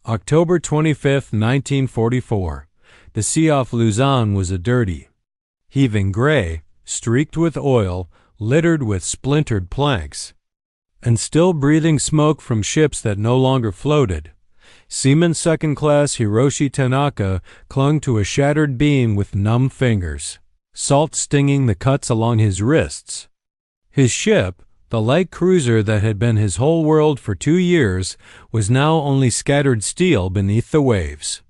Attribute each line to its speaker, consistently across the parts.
Speaker 1: October 25, 1944. The sea off Luzon was a dirty, heaving gray, streaked with oil, littered with splintered planks, and still breathing smoke from ships that no longer floated. Seaman Second Class Hiroshi Tanaka clung to a shattered beam with numb fingers, salt stinging the cuts along his wrists. His ship, the light cruiser that had been his whole world for 2 years, was now only scattered steel beneath the waves.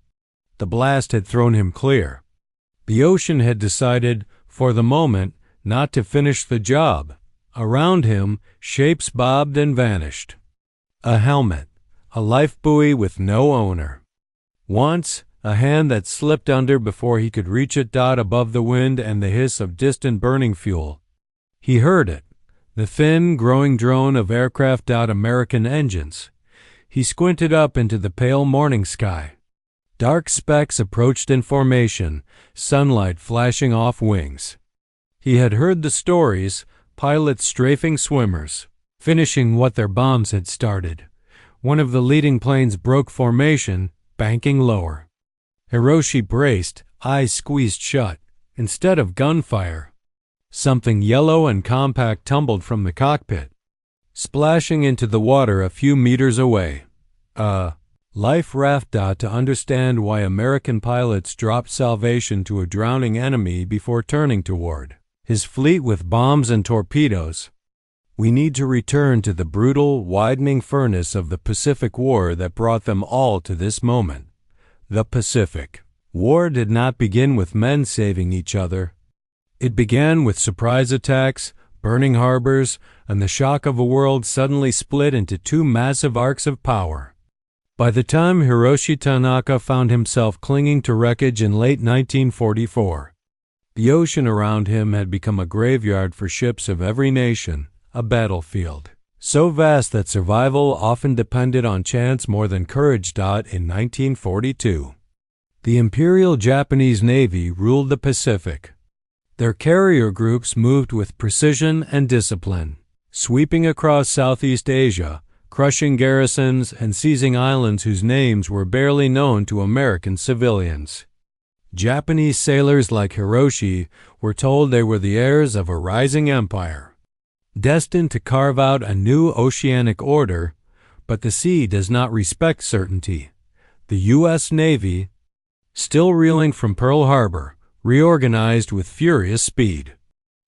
Speaker 1: The blast had thrown him clear. The ocean had decided, for the moment, not to finish the job. Around him, shapes bobbed and vanished. A helmet, a life buoy with no owner. Once, a hand that slipped under before he could reach it. Above the wind and the hiss of distant burning fuel. He heard it, the thin, growing drone of aircraft. American engines. He squinted up into the pale morning sky. Dark specks approached in formation, sunlight flashing off wings. He had heard the stories, pilots strafing swimmers, finishing what their bombs had started. One of the leading planes broke formation, banking lower. Hiroshi braced, eyes squeezed shut. Instead of gunfire, something yellow and compact tumbled from the cockpit, splashing into the water a few meters away. Life raft. To understand why American pilots dropped salvation to a drowning enemy before turning toward his fleet with bombs and torpedoes, we need to return to the brutal, widening furnace of the Pacific War that brought them all to this moment. The Pacific War did not begin with men saving each other. It began with surprise attacks, burning harbors, and the shock of a world suddenly split into 2 massive arcs of power. By the time Hiroshi Tanaka found himself clinging to wreckage in late 1944, the ocean around him had become a graveyard for ships of every nation, a battlefield so vast that survival often depended on chance more than courage. In 1942, the Imperial Japanese Navy ruled the Pacific. Their carrier groups moved with precision and discipline, sweeping across Southeast Asia, crushing garrisons and seizing islands whose names were barely known to American civilians. Japanese sailors like Hiroshi were told they were the heirs of a rising empire, destined to carve out a new oceanic order, but the sea does not respect certainty. The U.S. Navy, still reeling from Pearl Harbor, reorganized with furious speed.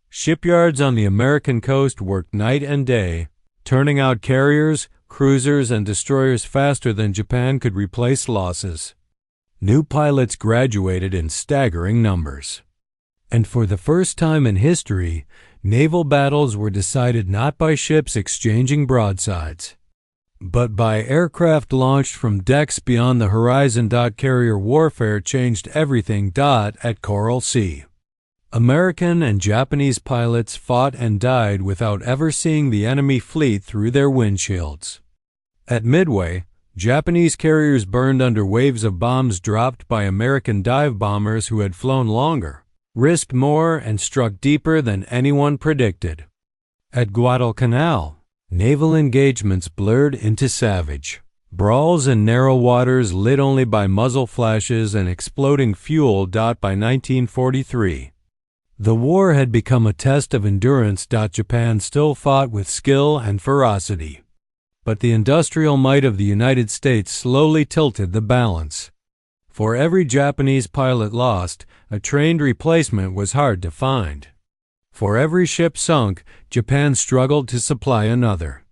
Speaker 1: Shipyards on the American coast worked night and day, turning out carriers, cruisers, and destroyers faster than Japan could replace losses. New pilots graduated in staggering numbers. And for the first time in history, naval battles were decided not by ships exchanging broadsides, but by aircraft launched from decks beyond the horizon. Carrier warfare changed everything. At Coral Sea, American and Japanese pilots fought and died without ever seeing the enemy fleet through their windshields. At Midway, Japanese carriers burned under waves of bombs dropped by American dive bombers who had flown longer, risked more, and struck deeper than anyone predicted. At Guadalcanal, naval engagements blurred into savage brawls in narrow waters lit only by muzzle flashes and exploding fuel. By 1943, the war had become a test of endurance. Japan still fought with skill and ferocity, but the industrial might of the United States slowly tilted the balance. For every Japanese pilot lost, a trained replacement was hard to find. For every ship sunk, Japan struggled to supply another.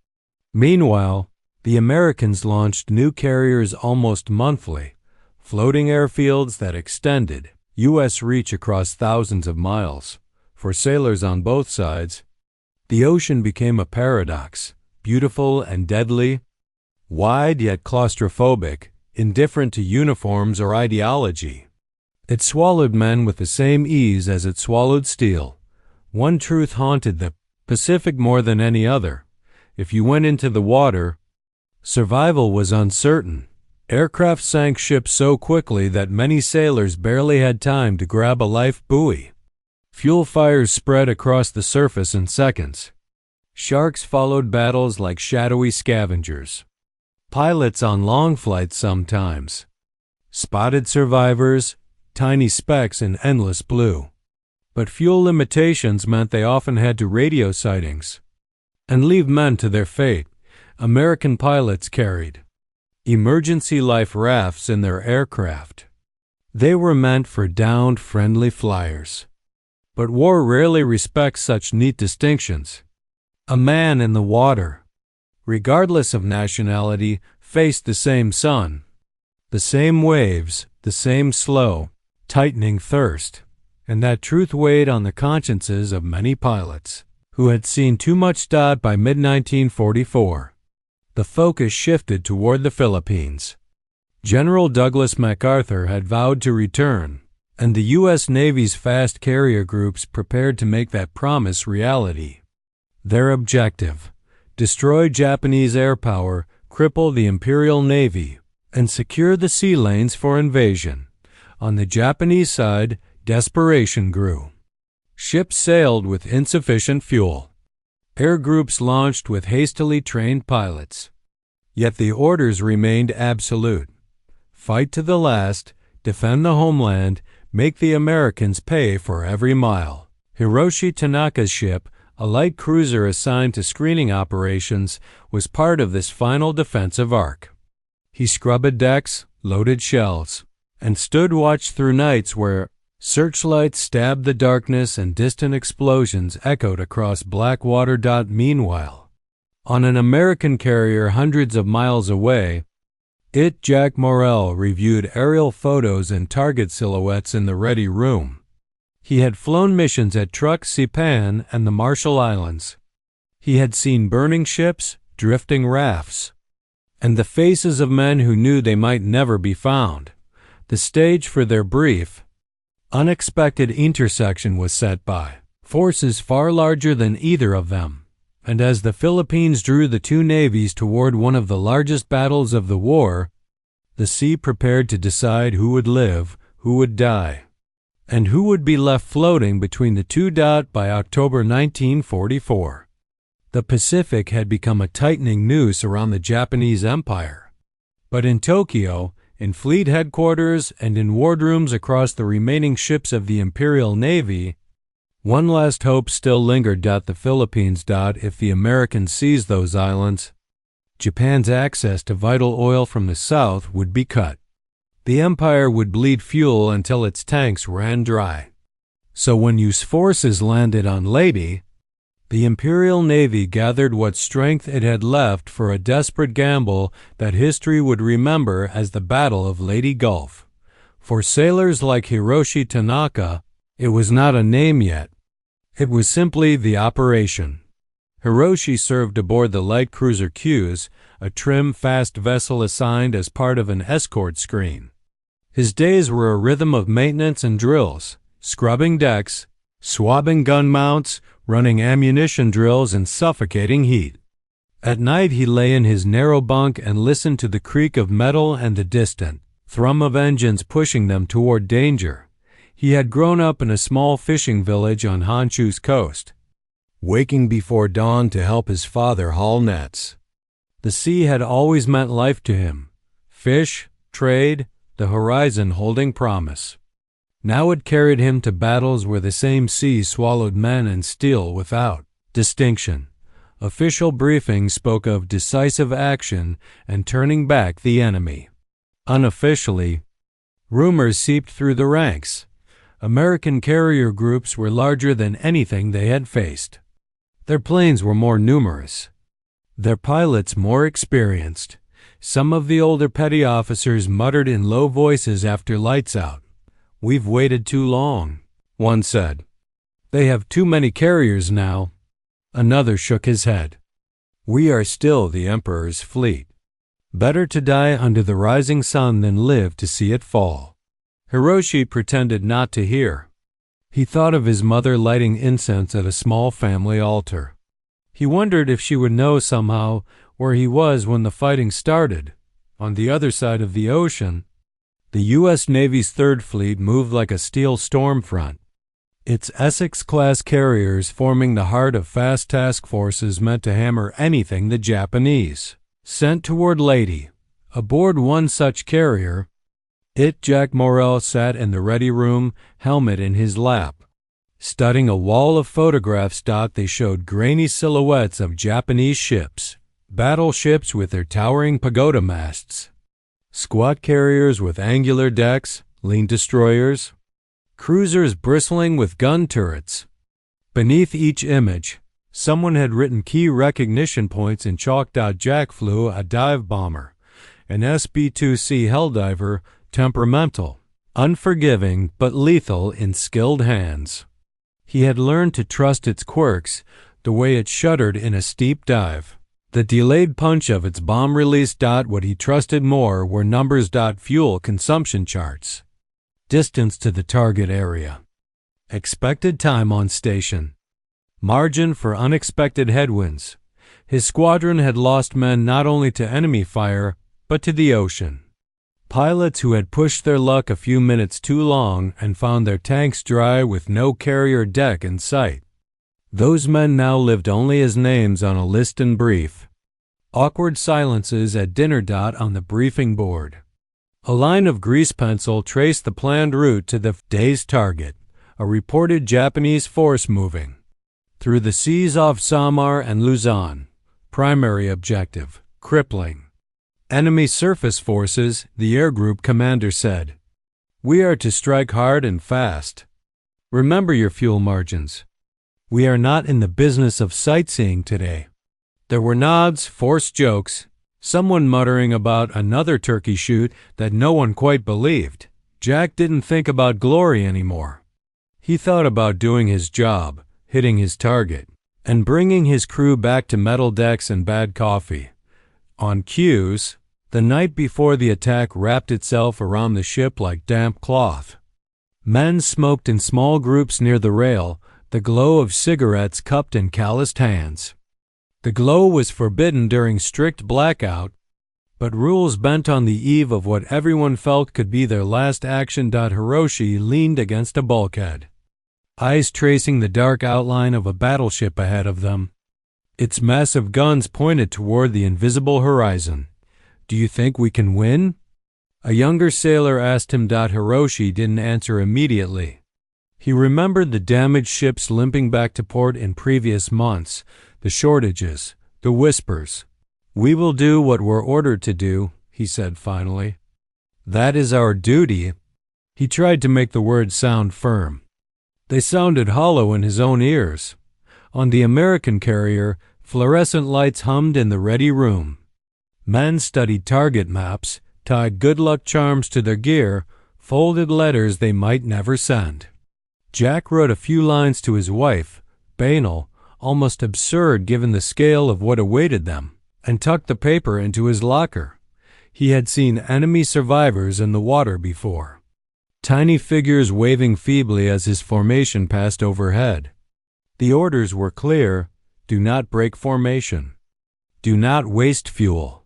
Speaker 1: Meanwhile, the Americans launched new carriers almost monthly, floating airfields that extended U.S. reach across thousands of miles. For sailors on both sides, the ocean became a paradox, beautiful and deadly, wide yet claustrophobic, indifferent to uniforms or ideology. It swallowed men with the same ease as it swallowed steel. One truth haunted the Pacific more than any other. If you went into the water, survival was uncertain. Aircraft sank ships so quickly that many sailors barely had time to grab a life buoy. Fuel fires spread across the surface in seconds. Sharks followed battles like shadowy scavengers. pilots on long flights sometimes, spotted survivors, tiny specks in endless blue. But fuel limitations meant they often had to radio sightings and leave men to their fate. American pilots carried emergency life rafts in their aircraft. They were meant for downed friendly flyers. But war rarely respects such neat distinctions. A man in the water, regardless of nationality, faced the same sun, the same waves, the same slow, tightening thirst, and that truth weighed on the consciences of many pilots who had seen too much dot by mid-1944. The focus shifted toward the Philippines. General Douglas MacArthur had vowed to return, and the U.S. Navy's fast carrier groups prepared to make that promise reality. Their objective: destroy Japanese air power, cripple the Imperial Navy, and secure the sea lanes for invasion. On the Japanese side, desperation grew. Ships sailed with insufficient fuel. Air groups launched with hastily trained pilots. Yet the orders remained absolute. Fight to the last, defend the homeland, make the Americans pay for every mile. Hiroshi Tanaka's ship, a light cruiser assigned to screening operations, was part of this final defensive arc. He scrubbed decks, loaded shells, and stood watch through nights where searchlights stabbed the darkness and distant explosions echoed across black water. Meanwhile, on an American carrier hundreds of miles away, Jack Morrell reviewed aerial photos and target silhouettes in the ready room. He had flown missions at Truk, Saipan, and the Marshall Islands. He had seen burning ships, drifting rafts, and the faces of men who knew they might never be found. The stage for their brief, unexpected intersection was set by forces far larger than either of them, and as the Philippines drew the two navies toward one of the largest battles of the war, the sea prepared to decide who would live, who would die, and who would be left floating between the two. By October 1944, the Pacific had become a tightening noose around the Japanese Empire. But in Tokyo, in fleet headquarters, and in wardrooms across the remaining ships of the Imperial Navy, one last hope still lingered. The Philippines. If the Americans seized those islands, Japan's access to vital oil from the south would be cut. The empire would bleed fuel until its tanks ran dry. So when U.S. forces landed on Leyte, the Imperial Navy gathered what strength it had left for a desperate gamble that history would remember as the Battle of Leyte Gulf. For sailors like Hiroshi Tanaka, it was not a name yet. It was simply the operation. Hiroshi served aboard the light cruiser Q's, a trim, fast vessel assigned as part of an escort screen. His days were a rhythm of maintenance and drills, scrubbing decks, swabbing gun mounts, running ammunition drills, and suffocating heat. At night he lay in his narrow bunk and listened to the creak of metal and the distant thrum of engines pushing them toward danger. He had grown up in a small fishing village on Honshu's coast, waking before dawn to help his father haul nets. The sea had always meant life to him. Fish, trade, the horizon holding promise. Now it carried him to battles where the same sea swallowed men and steel without distinction. Official briefings spoke of decisive action and turning back the enemy. Unofficially, rumors seeped through the ranks. American carrier groups were larger than anything they had faced. Their planes were more numerous, their pilots more experienced. Some of the older petty officers muttered in low voices after lights out. "We've waited too long," one said. "They have too many carriers now." Another shook his head. "We are still the Emperor's fleet. Better to die under the rising sun than live to see it fall." Hiroshi pretended not to hear. He thought of his mother lighting incense at a small family altar. He wondered if she would know somehow where he was when the fighting started. On the other side of the ocean, the U.S. Navy's Third Fleet moved like a steel storm front. Its Essex-class carriers forming the heart of fast task forces meant to hammer anything the Japanese sent toward Leyte. Aboard one such carrier, Jack Morrell sat in the ready room, helmet in his lap. Studying a wall of photographs, they showed grainy silhouettes of Japanese ships, battleships with their towering pagoda masts, squat carriers with angular decks, lean destroyers, cruisers bristling with gun turrets. Beneath each image, someone had written key recognition points in chalk. Jack flew a dive bomber, an SB-2C helldiver, temperamental, unforgiving, but lethal in skilled hands. He had learned to trust its quirks, the way it shuddered in a steep dive, the delayed punch of its bomb release. What he trusted more were numbers. Fuel consumption charts, distance to the target area, expected time on station, margin for unexpected headwinds. His squadron had lost men not only to enemy fire, but to the ocean. Pilots who had pushed their luck a few minutes too long and found their tanks dry with no carrier deck in sight. Those men now lived only as names on a list and brief. Awkward silences at dinner. On the briefing board, a line of grease pencil traced the planned route to the day's target, a reported Japanese force moving through the seas off Samar and Luzon. Primary objective, crippling enemy surface forces, the air group commander said. We are to strike hard and fast. Remember your fuel margins. We are not in the business of sightseeing today. There were nods, forced jokes, someone muttering about another turkey shoot that no one quite believed. Jack didn't think about glory anymore. He thought about doing his job, hitting his target, and bringing his crew back to metal decks and bad coffee. On cues, the night before the attack wrapped itself around the ship like damp cloth. Men smoked in small groups near the rail, the glow of cigarettes cupped in calloused hands. The glow was forbidden during strict blackout, but rules bent on the eve of what everyone felt could be their last action. Hiroshi leaned against a bulkhead, eyes tracing the dark outline of a battleship ahead of them. Its massive guns pointed toward the invisible horizon. Do you think we can win? A younger sailor asked him. Hiroshi didn't answer immediately. He remembered the damaged ships limping back to port in previous months, the shortages, the whispers. We will do what we're ordered to do, he said finally. That is our duty. He tried to make the words sound firm. They sounded hollow in his own ears. On the American carrier, fluorescent lights hummed in the ready room. Men studied target maps, tied good luck charms to their gear, folded letters they might never send. Jack wrote a few lines to his wife, banal, almost absurd given the scale of what awaited them, and tucked the paper into his locker. He had seen enemy survivors in the water before, tiny figures waving feebly as his formation passed overhead. The orders were clear: do not break formation. Do not waste fuel.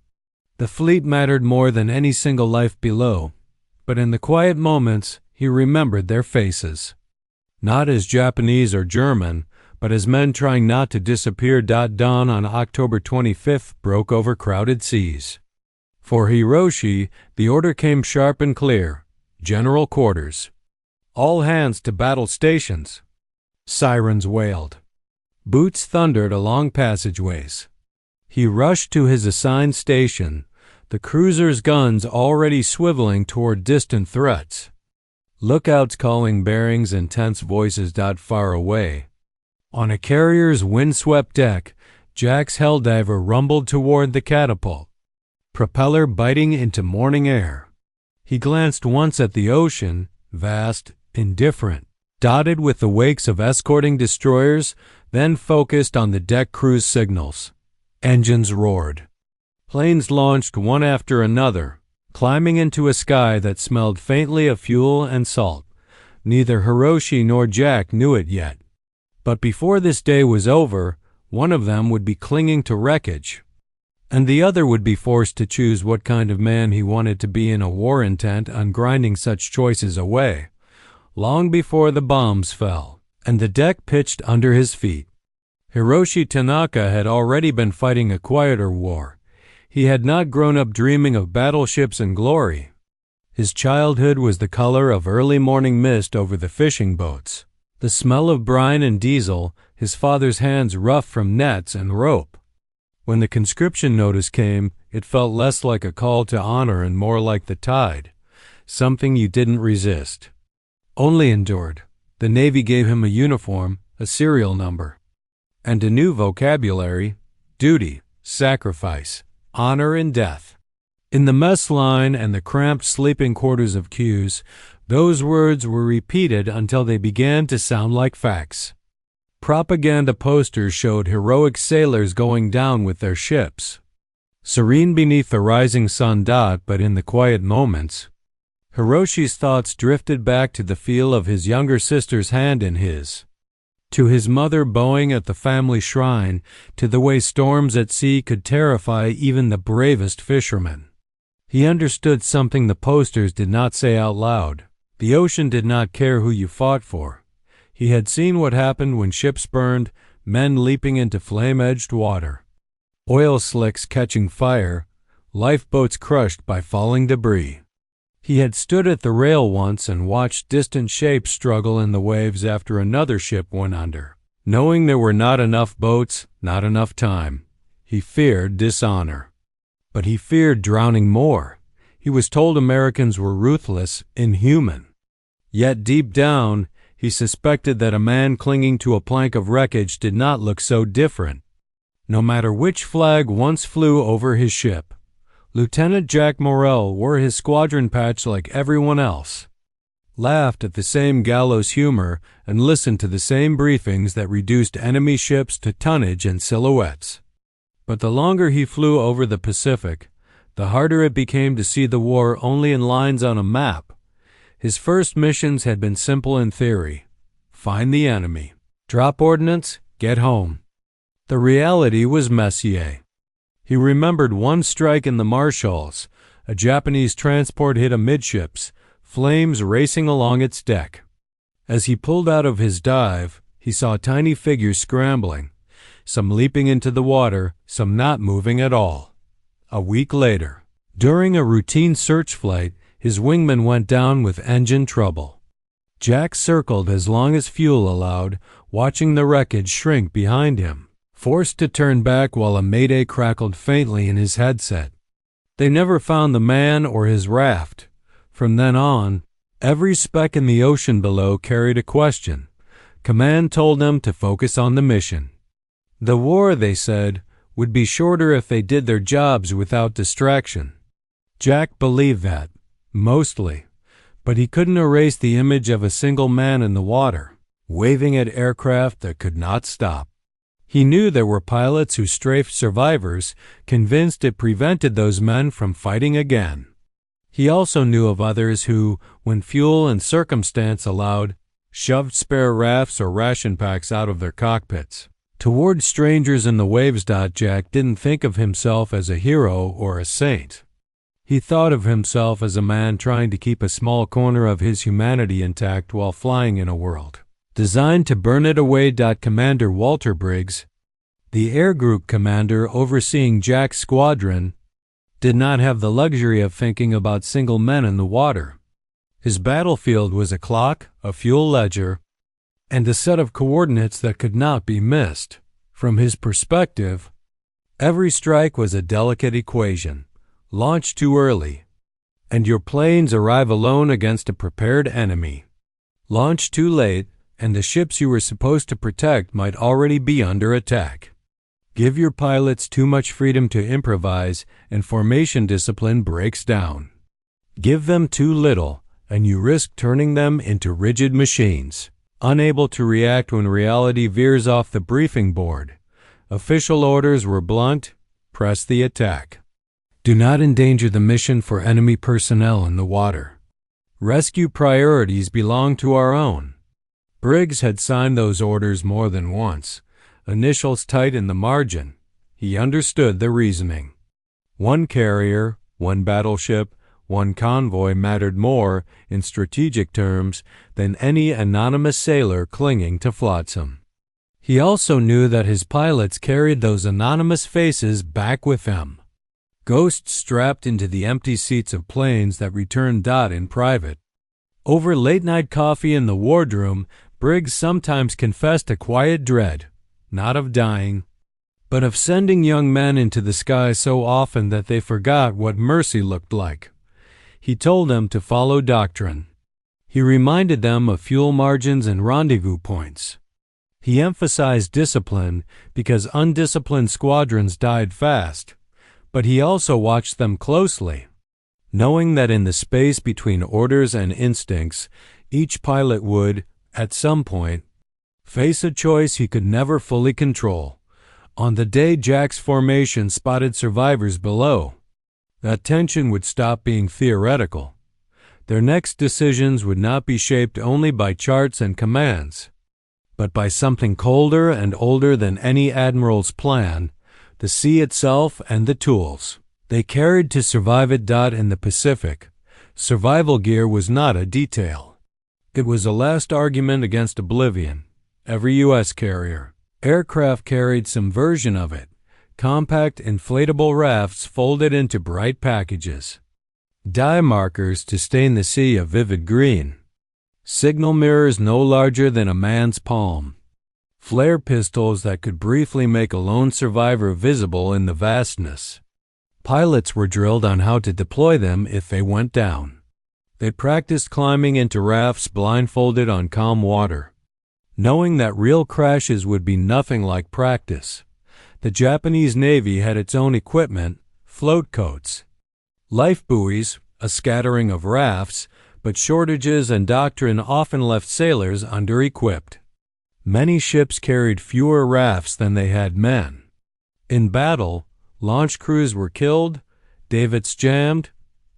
Speaker 1: The fleet mattered more than any single life below, but in the quiet moments he remembered their faces. Not as Japanese or German, but as men trying not to disappear. Dawn on October 25th broke over crowded seas. For Hiroshi, the order came sharp and clear: General Quarters. All hands to battle stations. Sirens wailed. Boots thundered along passageways. He rushed to his assigned station, the cruiser's guns already swiveling toward distant threats. Lookouts calling bearings and tense voices. Far away, on a carrier's windswept deck, Jack's helldiver rumbled toward the catapult, propeller biting into morning air. He glanced once at the ocean, vast, indifferent, dotted with the wakes of escorting destroyers, then focused on the deck cruise signals. Engines roared. Planes launched one after another, climbing into a sky that smelled faintly of fuel and salt. Neither Hiroshi nor Jack knew it yet. But before this day was over, one of them would be clinging to wreckage, and the other would be forced to choose what kind of man he wanted to be in a war intent on grinding such choices away, long before the bombs fell and the deck pitched under his feet. Hiroshi Tanaka had already been fighting a quieter war. He had not grown up dreaming of battleships and glory. His childhood was the color of early morning mist over the fishing boats, the smell of brine and diesel, his father's hands rough from nets and rope. When the conscription notice came, it felt less like a call to honor and more like the tide, something you didn't resist, only endured. The Navy gave him a uniform, a serial number, and a new vocabulary: duty, sacrifice, honor, and death. In the mess line and the cramped sleeping quarters of queues, those words were repeated until they began to sound like facts. Propaganda posters showed heroic sailors going down with their ships, serene beneath the rising sun. But in the quiet moments, Hiroshi's thoughts drifted back to the feel of his younger sister's hand in his, to his mother bowing at the family shrine, to the way storms at sea could terrify even the bravest fishermen. He understood something the posters did not say out loud. The ocean did not care who you fought for. He had seen what happened when ships burned, men leaping into flame-edged water, oil slicks catching fire, lifeboats crushed by falling debris. He had stood at the rail once and watched distant shapes struggle in the waves after another ship went under. Knowing there were not enough boats, not enough time, he feared dishonor. But he feared drowning more. He was told Americans were ruthless, inhuman. Yet deep down, he suspected that a man clinging to a plank of wreckage did not look so different. No matter which flag once flew over his ship, Lieutenant Jack Morrell wore his squadron patch like everyone else, laughed at the same gallows humor, and listened to the same briefings that reduced enemy ships to tonnage and silhouettes. But the longer he flew over the Pacific, the harder it became to see the war only in lines on a map. His first missions had been simple in theory: find the enemy, drop ordnance, get home. The reality was messier. He remembered one strike in the Marshalls. A Japanese transport hit amidships, flames racing along its deck. As he pulled out of his dive, he saw tiny figures scrambling, some leaping into the water, some not moving at all. A week later, during a routine search flight, his wingman went down with engine trouble. Jack circled as long as fuel allowed, watching the wreckage shrink behind him, forced to turn back while a mayday crackled faintly in his headset. They never found the man or his raft. From then on, every speck in the ocean below carried a question. Command told them to focus on the mission. The war, they said, would be shorter if they did their jobs without distraction. Jack believed that, mostly, but he couldn't erase the image of a single man in the water, waving at aircraft that could not stop. He knew there were pilots who strafed survivors, convinced it prevented those men from fighting again. He also knew of others who, when fuel and circumstance allowed, shoved spare rafts or ration packs out of their cockpits. Toward strangers in the waves. Jack didn't think of himself as a hero or a saint. He thought of himself as a man trying to keep a small corner of his humanity intact while flying in a world designed to burn it away. Commander Walter Briggs, the air group commander overseeing Jack's squadron, did not have the luxury of thinking about single men in the water. His battlefield was a clock, a fuel ledger, and a set of coordinates that could not be missed. From his perspective, every strike was a delicate equation. Launch too early, and your planes arrive alone against a prepared enemy. Launch too late, and the ships you were supposed to protect might already be under attack. Give your pilots too much freedom to improvise, and formation discipline breaks down. Give them too little, and you risk turning them into rigid machines, unable to react when reality veers off the briefing board. Official orders were blunt: press the attack. Do not endanger the mission for enemy personnel in the water. Rescue priorities belong to our own. Briggs had signed those orders more than once, initials tight in the margin. He understood the reasoning. One carrier, one battleship, one convoy mattered more, in strategic terms, than any anonymous sailor clinging to flotsam. He also knew that his pilots carried those anonymous faces back with them. Ghosts strapped into the empty seats of planes that returned in private. Over late-night coffee in the wardroom, Briggs sometimes confessed a quiet dread, not of dying, but of sending young men into the sky so often that they forgot what mercy looked like. He told them to follow doctrine. He reminded them of fuel margins and rendezvous points. He emphasized discipline because undisciplined squadrons died fast, but he also watched them closely, knowing that in the space between orders and instincts, each pilot would, at some point, face a choice he could never fully control. On the day Jack's formation spotted survivors below, that tension would stop being theoretical. Their next decisions would not be shaped only by charts and commands, but by something colder and older than any admiral's plan, the sea itself and the tools they carried to survive it. In the Pacific, survival gear was not a detail. It was a last argument against oblivion. Every U.S. aircraft carried some version of it, compact inflatable rafts folded into bright packages, dye markers to stain the sea a vivid green, signal mirrors no larger than a man's palm, flare pistols that could briefly make a lone survivor visible in the vastness. Pilots were drilled on how to deploy them if they went down. They practiced climbing into rafts blindfolded on calm water, knowing that real crashes would be nothing like practice. The Japanese Navy had its own equipment, float coats, life buoys, a scattering of rafts, but shortages and doctrine often left sailors under-equipped. Many ships carried fewer rafts than they had men. In battle, launch crews were killed, davits jammed,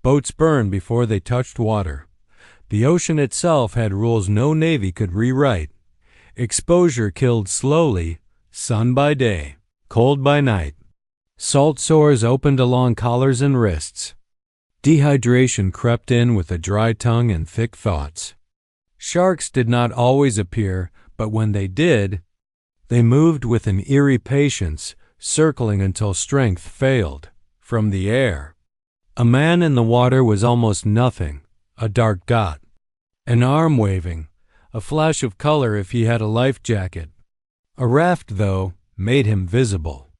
Speaker 1: boats burned before they touched water. The ocean itself had rules no navy could rewrite. Exposure killed slowly, sun by day, cold by night. Salt sores opened along collars and wrists. Dehydration crept in with a dry tongue and thick thoughts. Sharks did not always appear, but when they did, they moved with an eerie patience, circling until strength failed. From the air, a man in the water was almost nothing, a dark dot. An arm waving, a flash of color if he had a life jacket. A raft, though, made him visible.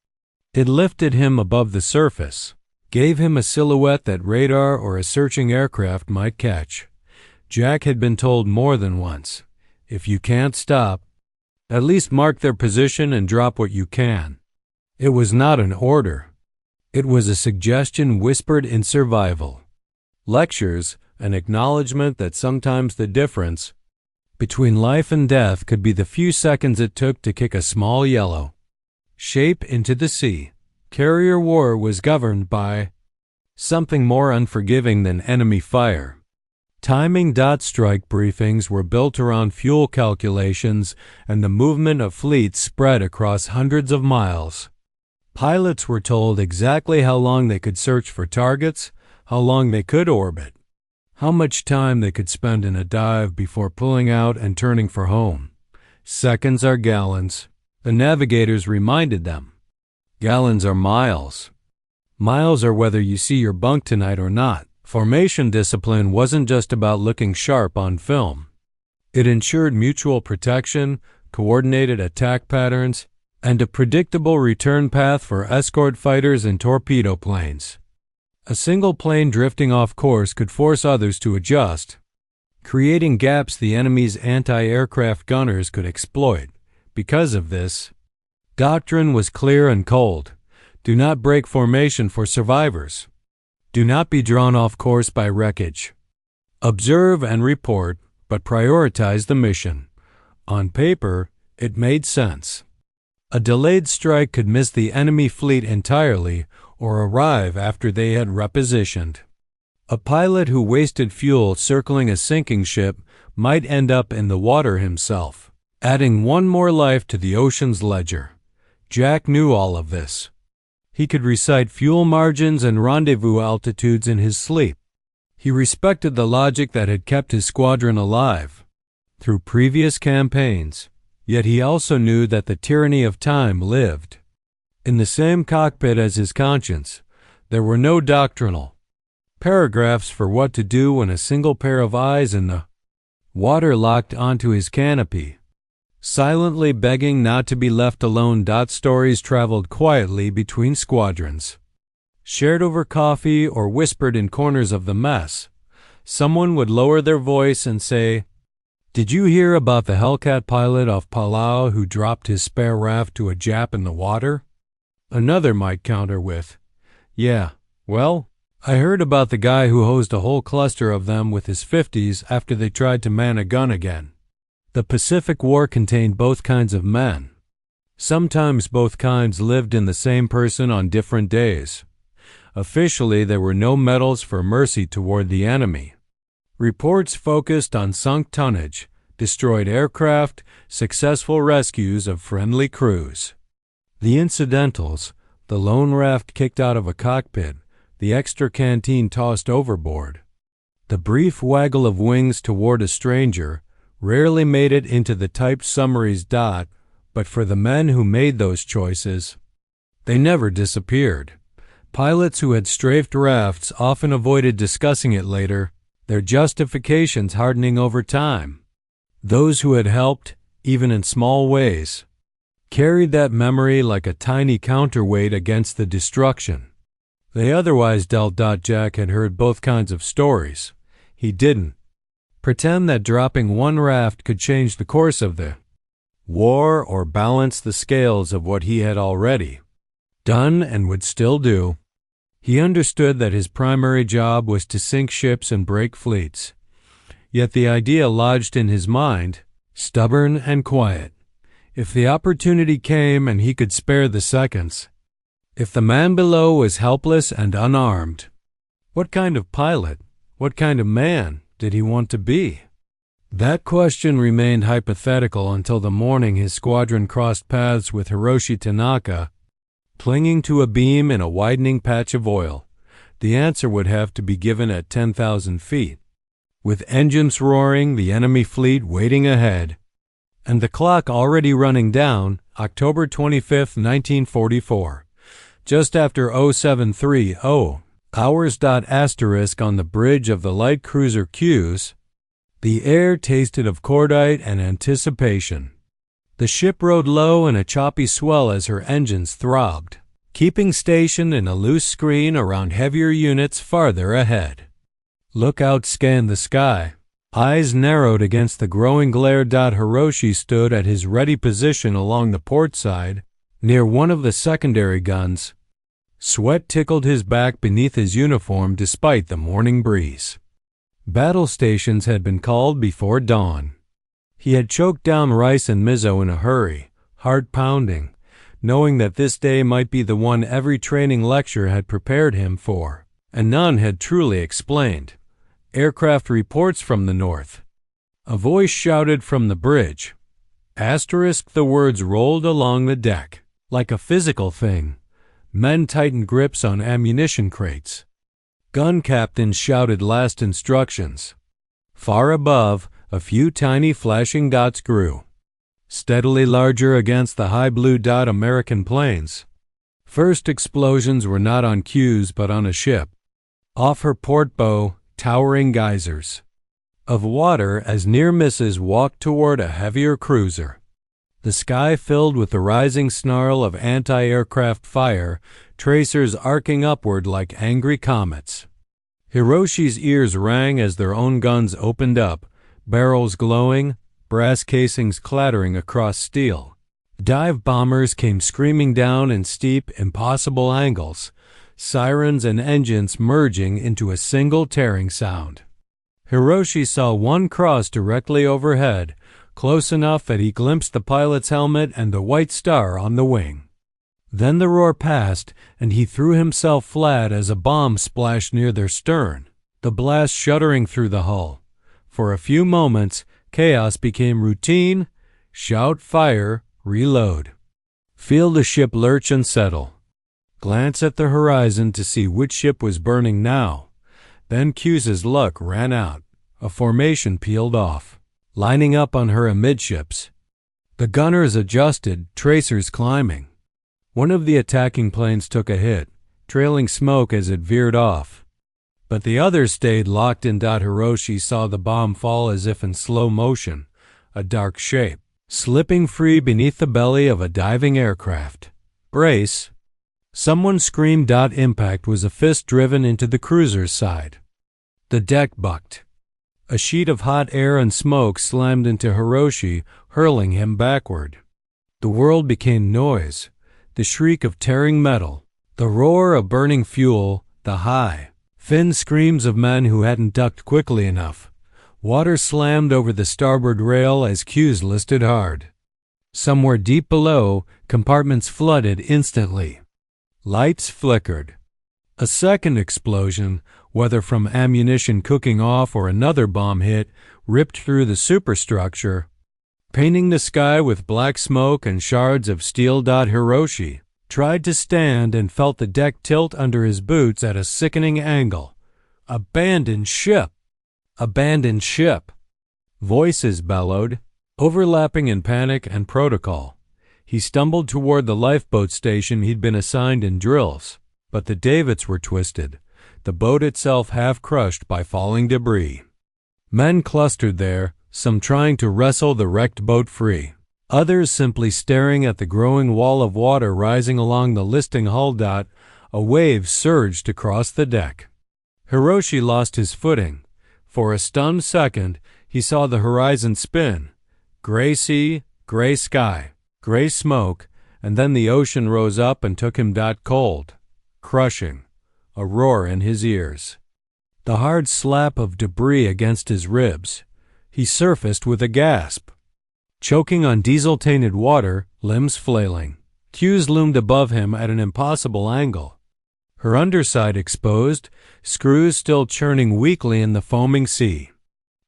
Speaker 1: It lifted him above the surface, gave him a silhouette that radar or a searching aircraft might catch. Jack had been told more than once, if you can't stop, at least mark their position and drop what you can. It was not an order. It was a suggestion whispered in survival. Lectures, an acknowledgement that sometimes the difference between life and death could be the few seconds it took to kick a small yellow shape into the sea. Carrier war was governed by something more unforgiving than enemy fire. Timing. Strike briefings were built around fuel calculations, and the movement of fleets spread across hundreds of miles. Pilots were told exactly how long they could search for targets, how long they could orbit, how much time they could spend in a dive before pulling out and turning for home. Seconds are gallons, the navigators reminded them. Gallons are miles. Miles are whether you see your bunk tonight or not. Formation discipline wasn't just about looking sharp on film. It ensured mutual protection, coordinated attack patterns, and a predictable return path for escort fighters and torpedo planes. A single plane drifting off course could force others to adjust, creating gaps the enemy's anti-aircraft gunners could exploit. Because of this, doctrine was clear and cold. Do not break formation for survivors. Do not be drawn off course by wreckage. Observe and report, but prioritize the mission. On paper, it made sense. A delayed strike could miss the enemy fleet entirely or arrive after they had repositioned. A pilot who wasted fuel circling a sinking ship might end up in the water himself, adding one more life to the ocean's ledger. Jack knew all of this. He could recite fuel margins and rendezvous altitudes in his sleep. He respected the logic that had kept his squadron alive through previous campaigns, yet he also knew that the tyranny of time lived in the same cockpit as his conscience. There were no doctrinal paragraphs for what to do when a single pair of eyes in the water locked onto his canopy, silently begging not to be left alone. Stories traveled quietly between squadrons, shared over coffee or whispered in corners of the mess. Someone would lower their voice and say, "Did you hear about the Hellcat pilot off Palau who dropped his spare raft to a Jap in the water?" Another might counter with, "Yeah, well, I heard about the guy who hosed a whole cluster of them with his 50s after they tried to man a gun again." The Pacific War contained both kinds of men. Sometimes both kinds lived in the same person on different days. Officially, there were no medals for mercy toward the enemy. Reports focused on sunk tonnage, destroyed aircraft, successful rescues of friendly crews. The incidentals, the lone raft kicked out of a cockpit, the extra canteen tossed overboard, the brief waggle of wings toward a stranger, rarely made it into the typed summaries. But for the men who made those choices, they never disappeared. Pilots who had strafed rafts often avoided discussing it later, their justifications hardening over time. Those who had helped, even in small ways, carried that memory like a tiny counterweight against the destruction they otherwise dealt. Jack had heard both kinds of stories. He didn't pretend that dropping one raft could change the course of the war or balance the scales of what he had already done and would still do. He understood that his primary job was to sink ships and break fleets. Yet the idea lodged in his mind, stubborn and quiet. If the opportunity came and he could spare the seconds, if the man below was helpless and unarmed, what kind of pilot, what kind of man did he want to be? That question remained hypothetical until the morning his squadron crossed paths with Hiroshi Tanaka, clinging to a beam in a widening patch of oil. The answer would have to be given at 10,000 feet, with engines roaring, the enemy fleet waiting ahead, and the clock already running down. October 25, 1944. Just after 0730 hours. Asterisk on the bridge of the light cruiser Q's, the air tasted of cordite and anticipation. The ship rode low in a choppy swell as her engines throbbed, keeping station in a loose screen around heavier units farther ahead. Lookout scanned the sky, eyes narrowed against the growing glare. Hiroshi stood at his ready position along the port side, near one of the secondary guns. Sweat tickled his back beneath his uniform despite the morning breeze. Battle stations had been called before dawn. He had choked down rice and miso in a hurry, heart pounding, knowing that this day might be the one every training lecture had prepared him for, and none had truly explained. Aircraft reports from the north. A voice shouted from the bridge. Asterisk the words rolled along the deck, like a physical thing. Men tightened grips on ammunition crates. Gun captains shouted last instructions. Far above, a few tiny flashing dots grew, steadily larger against the high blue. American planes. First explosions were not on Q's but on a ship. Off her port bow, towering geysers of water as near misses walked toward a heavier cruiser. The sky filled with the rising snarl of anti-aircraft fire, tracers arcing upward like angry comets. Hiroshi's ears rang as their own guns opened up, barrels glowing, brass casings clattering across steel. Dive bombers came screaming down in steep, impossible angles, sirens and engines merging into a single tearing sound. Hiroshi saw one cross directly overhead, close enough that he glimpsed the pilot's helmet and the white star on the wing. Then the roar passed, and he threw himself flat as a bomb splashed near their stern, the blast shuddering through the hull. For a few moments, chaos became routine. Shout, fire, reload. Feel the ship lurch and settle. Glance at the horizon to see which ship was burning now. Then Q's luck ran out. A formation peeled off, lining up on her amidships. The gunners adjusted, tracers climbing. One of the attacking planes took a hit, trailing smoke as it veered off. But the others stayed locked in. Hiroshi saw the bomb fall as if in slow motion, a dark shape, slipping free beneath the belly of a diving aircraft. Brace! Someone screamed. Impact was a fist driven into the cruiser's side. The deck bucked. A sheet of hot air and smoke slammed into Hiroshi, hurling him backward. The world became noise, the shriek of tearing metal, the roar of burning fuel, the high, thin screams of men who hadn't ducked quickly enough. Water slammed over the starboard rail as cues listed hard. Somewhere deep below, compartments flooded instantly. Lights flickered. A second explosion, whether from ammunition cooking off or another bomb hit, ripped through the superstructure, painting the sky with black smoke and shards of steel. Hiroshi tried to stand and felt the deck tilt under his boots at a sickening angle. Abandoned ship! Abandoned ship! Voices bellowed, overlapping in panic and protocol. He stumbled toward the lifeboat station he'd been assigned in drills, but the davits were twisted, the boat itself half crushed by falling debris. Men clustered there, some trying to wrestle the wrecked boat free, others simply staring at the growing wall of water rising along the listing hull. A wave surged across the deck. Hiroshi lost his footing. For a stunned second, he saw the horizon spin. Gray sea, gray sky, gray smoke, and then the ocean rose up and took him. Cold, crushing, a roar in his ears. The hard slap of debris against his ribs. He surfaced with a gasp. Choking on diesel-tainted water, limbs flailing. Cues loomed above him at an impossible angle. Her underside exposed, screws still churning weakly in the foaming sea.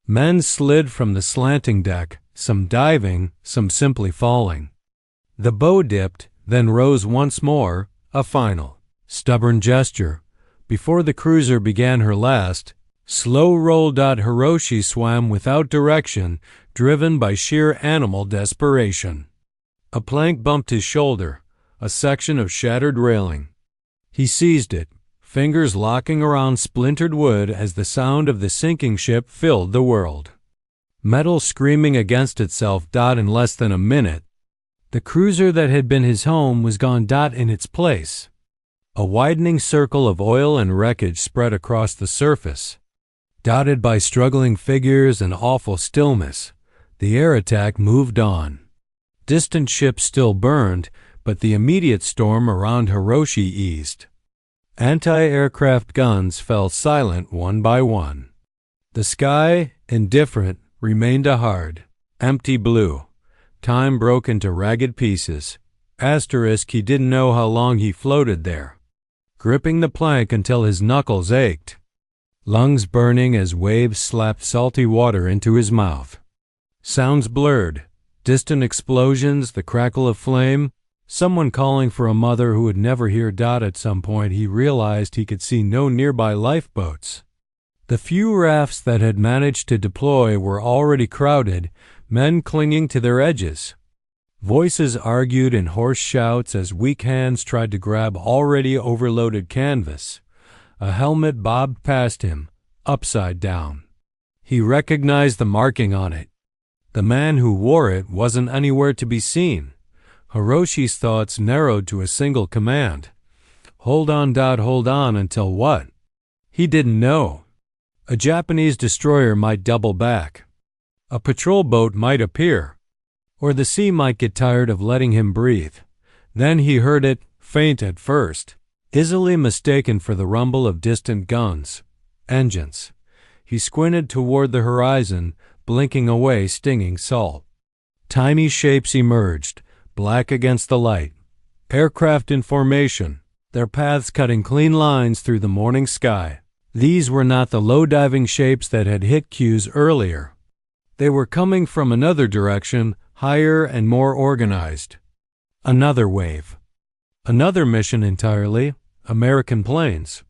Speaker 1: Men slid from the slanting deck, some diving, some simply falling. The bow dipped, then rose once more, a final, stubborn gesture. Before the cruiser began her last, slow roll. Hiroshi swam without direction, driven by sheer animal desperation. A plank bumped his shoulder, a section of shattered railing. He seized it, fingers locking around splintered wood as the sound of the sinking ship filled the world. Metal screaming against itself. In less than a minute, the cruiser that had been his home was gone. In its place, a widening circle of oil and wreckage spread across the surface. Dotted by struggling figures and awful stillness, the air attack moved on. Distant ships still burned, but the immediate storm around Hiroshi eased. Anti-aircraft guns fell silent one by one. The sky, indifferent, remained a hard, empty blue. Time broke into ragged pieces. He didn't know how long he floated there, gripping the plank until his knuckles ached, lungs burning as waves slapped salty water into his mouth. Sounds blurred, distant explosions, the crackle of flame, someone calling for a mother who would never hear. At some point he realized he could see no nearby lifeboats. The few rafts that had managed to deploy were already crowded, men clinging to their edges. Voices argued in hoarse shouts as weak hands tried to grab already overloaded canvas. A helmet bobbed past him, upside down. He recognized the marking on it. The man who wore it wasn't anywhere to be seen. Hiroshi's thoughts narrowed to a single command. Hold on. Hold on until what? He didn't know. A Japanese destroyer might double back. A patrol boat might appear. Or the sea might get tired of letting him breathe. Then he heard it, faint at first, easily mistaken for the rumble of distant guns, engines. He squinted toward the horizon, blinking away stinging salt. Tiny shapes emerged, black against the light. Aircraft in formation, their paths cutting clean lines through the morning sky. These were not the low-diving shapes that had hit cues earlier. They were coming from another direction, higher and more organized. Another wave. Another mission entirely. American planes.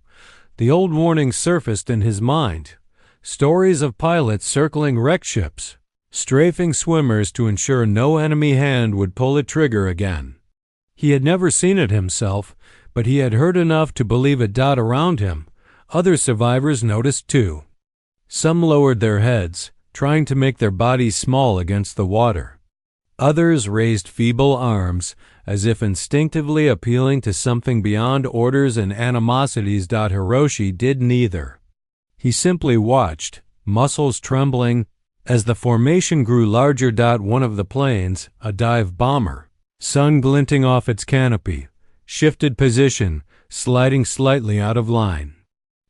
Speaker 1: The old warning surfaced in his mind. Stories of pilots circling wrecked ships, strafing swimmers to ensure no enemy hand would pull a trigger again. He had never seen it himself, but he had heard enough to believe it. Around him, other survivors noticed too. Some lowered their heads, trying to make their bodies small against the water. Others raised feeble arms, as if instinctively appealing to something beyond orders and animosities. Hiroshi did neither. He simply watched, muscles trembling, as the formation grew larger. One of the planes, a dive bomber, sun glinting off its canopy, shifted position, sliding slightly out of line.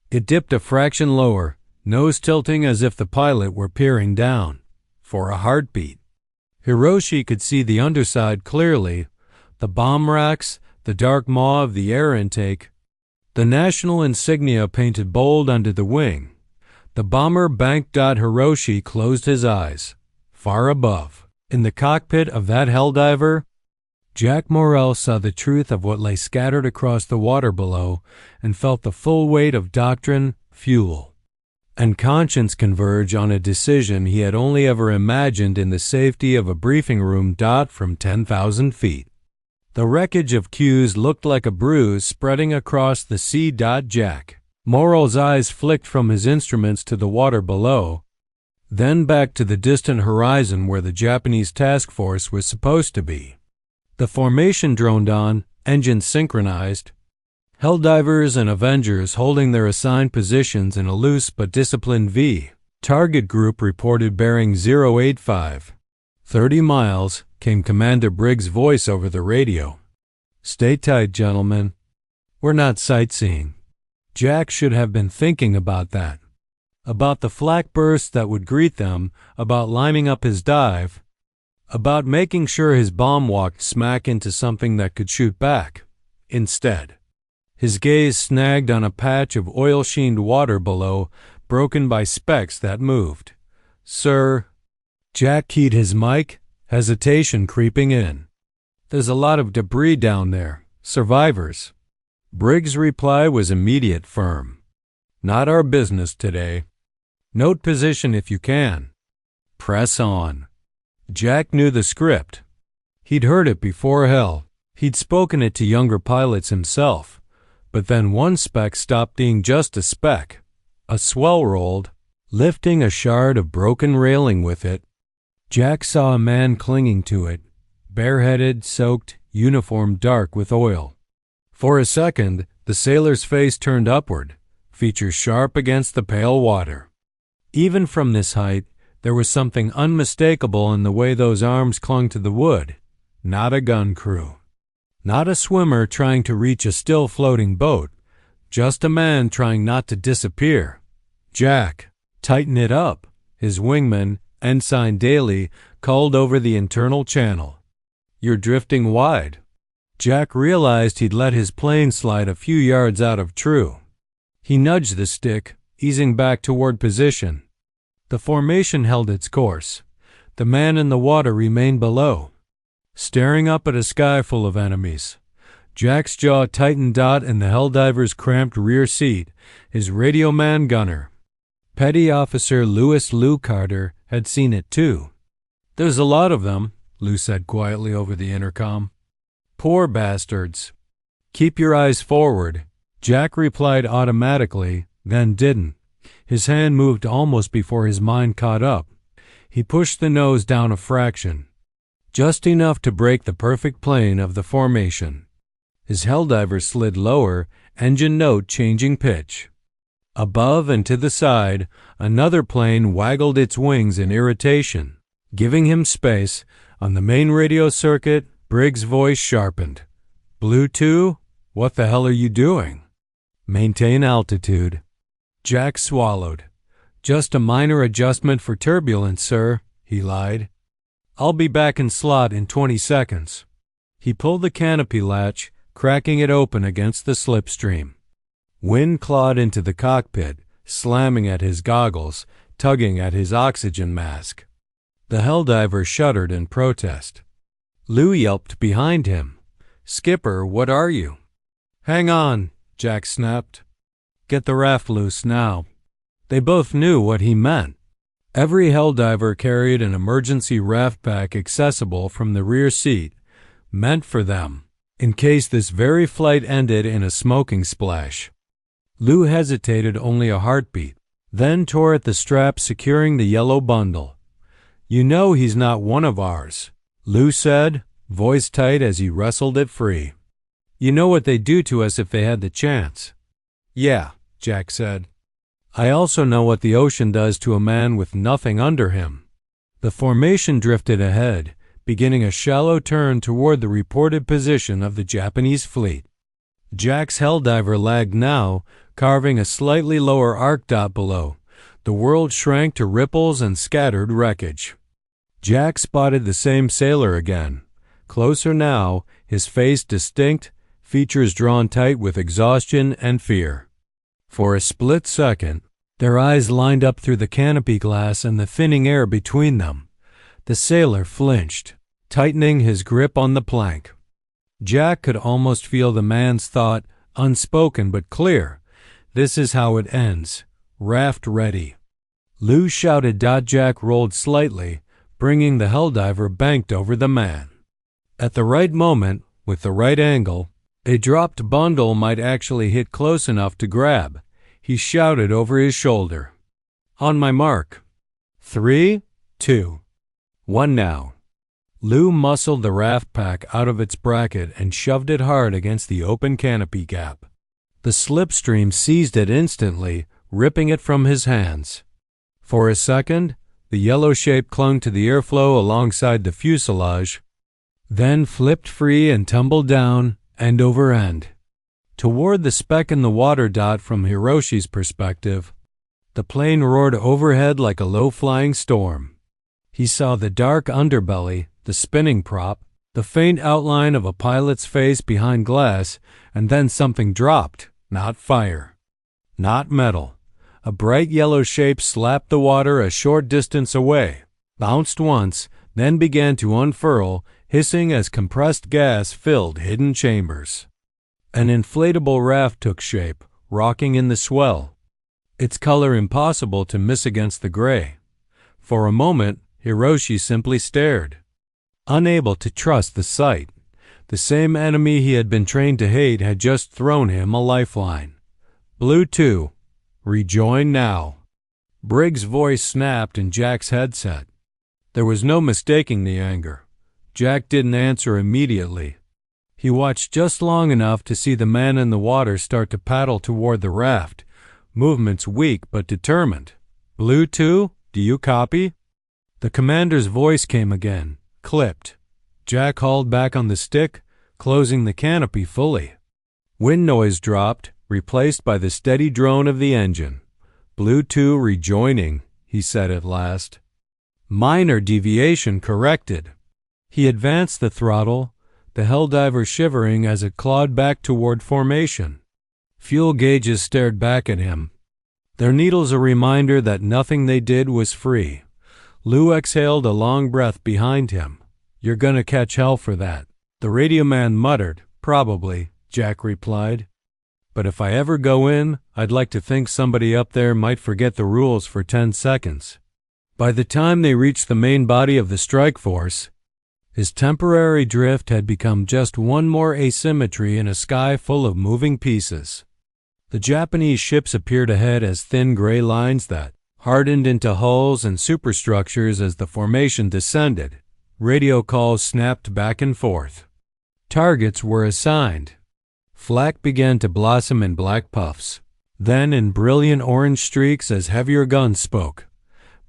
Speaker 1: It dipped a fraction lower, nose tilting as if the pilot were peering down for a heartbeat. Hiroshi could see the underside clearly, the bomb racks, the dark maw of the air intake, the national insignia painted bold under the wing. The bomber banked. Hiroshi closed his eyes. Far above, in the cockpit of that helldiver, Jack Morrell saw the truth of what lay scattered across the water below and felt the full weight of doctrine, fuel, and conscience converge on a decision he had only ever imagined in the safety of a briefing room. From 10,000 feet. The wreckage of Q's looked like a bruise spreading across the sea. Jack Morrell's eyes flicked from his instruments to the water below, then back to the distant horizon where the Japanese task force was supposed to be. The formation droned on, engines synchronized, helldivers and Avengers holding their assigned positions in a loose but disciplined V. Target group reported bearing 085. 30 miles, came Commander Briggs' voice over the radio. Stay tight, gentlemen. We're not sightseeing. Jack should have been thinking about that. About the flak bursts that would greet them, about lining up his dive, about making sure his bomb walked smack into something that could shoot back. Instead, his gaze snagged on a patch of oil-sheened water below, broken by specks that moved. Sir, Jack keyed his mic, hesitation creeping in. There's a lot of debris down there. Survivors. Briggs' reply was immediate, firm. Not our business today. Note position if you can. Press on. Jack knew the script. He'd heard it before. Hell, he'd spoken it to younger pilots himself. But then one speck stopped being just a speck. A swell rolled, lifting a shard of broken railing with it. Jack saw a man clinging to it, bareheaded, soaked, uniform dark with oil. For a second, the sailor's face turned upward, features sharp against the pale water. Even from this height, there was something unmistakable in the way those arms clung to the wood. Not a gun crew. Not a swimmer trying to reach a still floating boat. Just a man trying not to disappear. Jack, tighten it up, his wingman, Ensign Daly, called over the internal channel. You're drifting wide. Jack realized he'd let his plane slide a few yards out of true. He nudged the stick, easing back toward position. The formation held its course. The man in the water remained below, staring up at a sky full of enemies. Jack's jaw tightened. In the helldiver's cramped rear seat, his radio man gunner, Petty Officer Lewis Lou Carter, had seen it too. There's a lot of them, Lou said quietly over the intercom. Poor bastards. Keep your eyes forward. Jack replied automatically, then didn't. His hand moved almost before his mind caught up. He pushed the nose down a fraction, just enough to break the perfect plane of the formation. His helldiver slid lower, engine note changing pitch. Above and to the side, another plane waggled its wings in irritation, giving him space. On the main radio circuit, Briggs' voice sharpened. Blue 2, what the hell are you doing? Maintain altitude. Jack swallowed. Just a minor adjustment for turbulence, sir, he lied. I'll be back in slot in 20 seconds. He pulled the canopy latch, cracking it open against the slipstream. Wind clawed into the cockpit, slamming at his goggles, tugging at his oxygen mask. The helldiver shuddered in protest. Lou yelped behind him. Skipper, what are you? Hang on, Jack snapped. Get the raft loose now. They both knew what he meant. Every helldiver carried an emergency raft pack accessible from the rear seat, meant for them. in case this very flight ended in a smoking splash. Lou hesitated only a heartbeat, then tore at the strap securing the yellow bundle. "You know he's not one of ours," Lou said, voice tight as he wrestled it free. "You know what they'd do to us if they had the chance." "Yeah," Jack said. "I also know what the ocean does to a man with nothing under him." The formation drifted ahead, beginning a shallow turn toward the reported position of the Japanese fleet. Jack's helldiver lagged now, carving a slightly lower arc dot below. The world shrank to ripples and scattered wreckage. Jack spotted the same sailor again. Closer now, his face distinct, features drawn tight with exhaustion and fear. For a split second, their eyes lined up through the canopy glass and the thinning air between them. The sailor flinched, tightening his grip on the plank. Jack could almost feel the man's thought, unspoken but clear. "This is how it ends. Raft ready." Lou shouted. Jack rolled slightly, bringing the helldiver banked over the man. At the right moment, with the right angle, a dropped bundle might actually hit close enough to grab. He shouted over his shoulder. "On my mark. 3, 2, 1 now." Lou muscled the raft pack out of its bracket and shoved it hard against the open canopy gap. The slipstream seized it instantly, ripping it from his hands. For a second, the yellow shape clung to the airflow alongside the fuselage, then flipped free and tumbled down, end over end. Toward the speck in the water dot from Hiroshi's perspective, the plane roared overhead like a low-flying storm. He saw the dark underbelly, the spinning prop, the faint outline of a pilot's face behind glass, and then something dropped, not fire, not metal. A bright yellow shape slapped the water a short distance away, bounced once, then began to unfurl, hissing as compressed gas filled hidden chambers. An inflatable raft took shape, rocking in the swell, its color impossible to miss against the gray. For a moment, Hiroshi simply stared, unable to trust the sight. The same enemy he had been trained to hate had just thrown him a lifeline. "Blue 2, rejoin now." Briggs' voice snapped in Jack's headset. There was no mistaking the anger. Jack didn't answer immediately. He watched just long enough to see the man in the water start to paddle toward the raft, movements weak but determined. "Blue 2, do you copy?" The commander's voice came again, clipped. Jack hauled back on the stick, closing the canopy fully. Wind noise dropped, replaced by the steady drone of the engine. "Blue 2 rejoining," he said at last. "Minor deviation corrected." He advanced the throttle, the helldiver shivering as it clawed back toward formation. Fuel gauges stared back at him, their needles a reminder that nothing they did was free. Lou exhaled a long breath behind him. "You're gonna catch hell for that." The radio man muttered. "Probably," Jack replied. "But if I ever go in, I'd like to think somebody up there might forget the rules for 10 seconds. By the time they reached the main body of the strike force, his temporary drift had become just one more asymmetry in a sky full of moving pieces. The Japanese ships appeared ahead as thin gray lines that hardened into hulls and superstructures as the formation descended. Radio calls snapped back and forth. Targets were assigned. Flak began to blossom in black puffs, then in brilliant orange streaks as heavier guns spoke.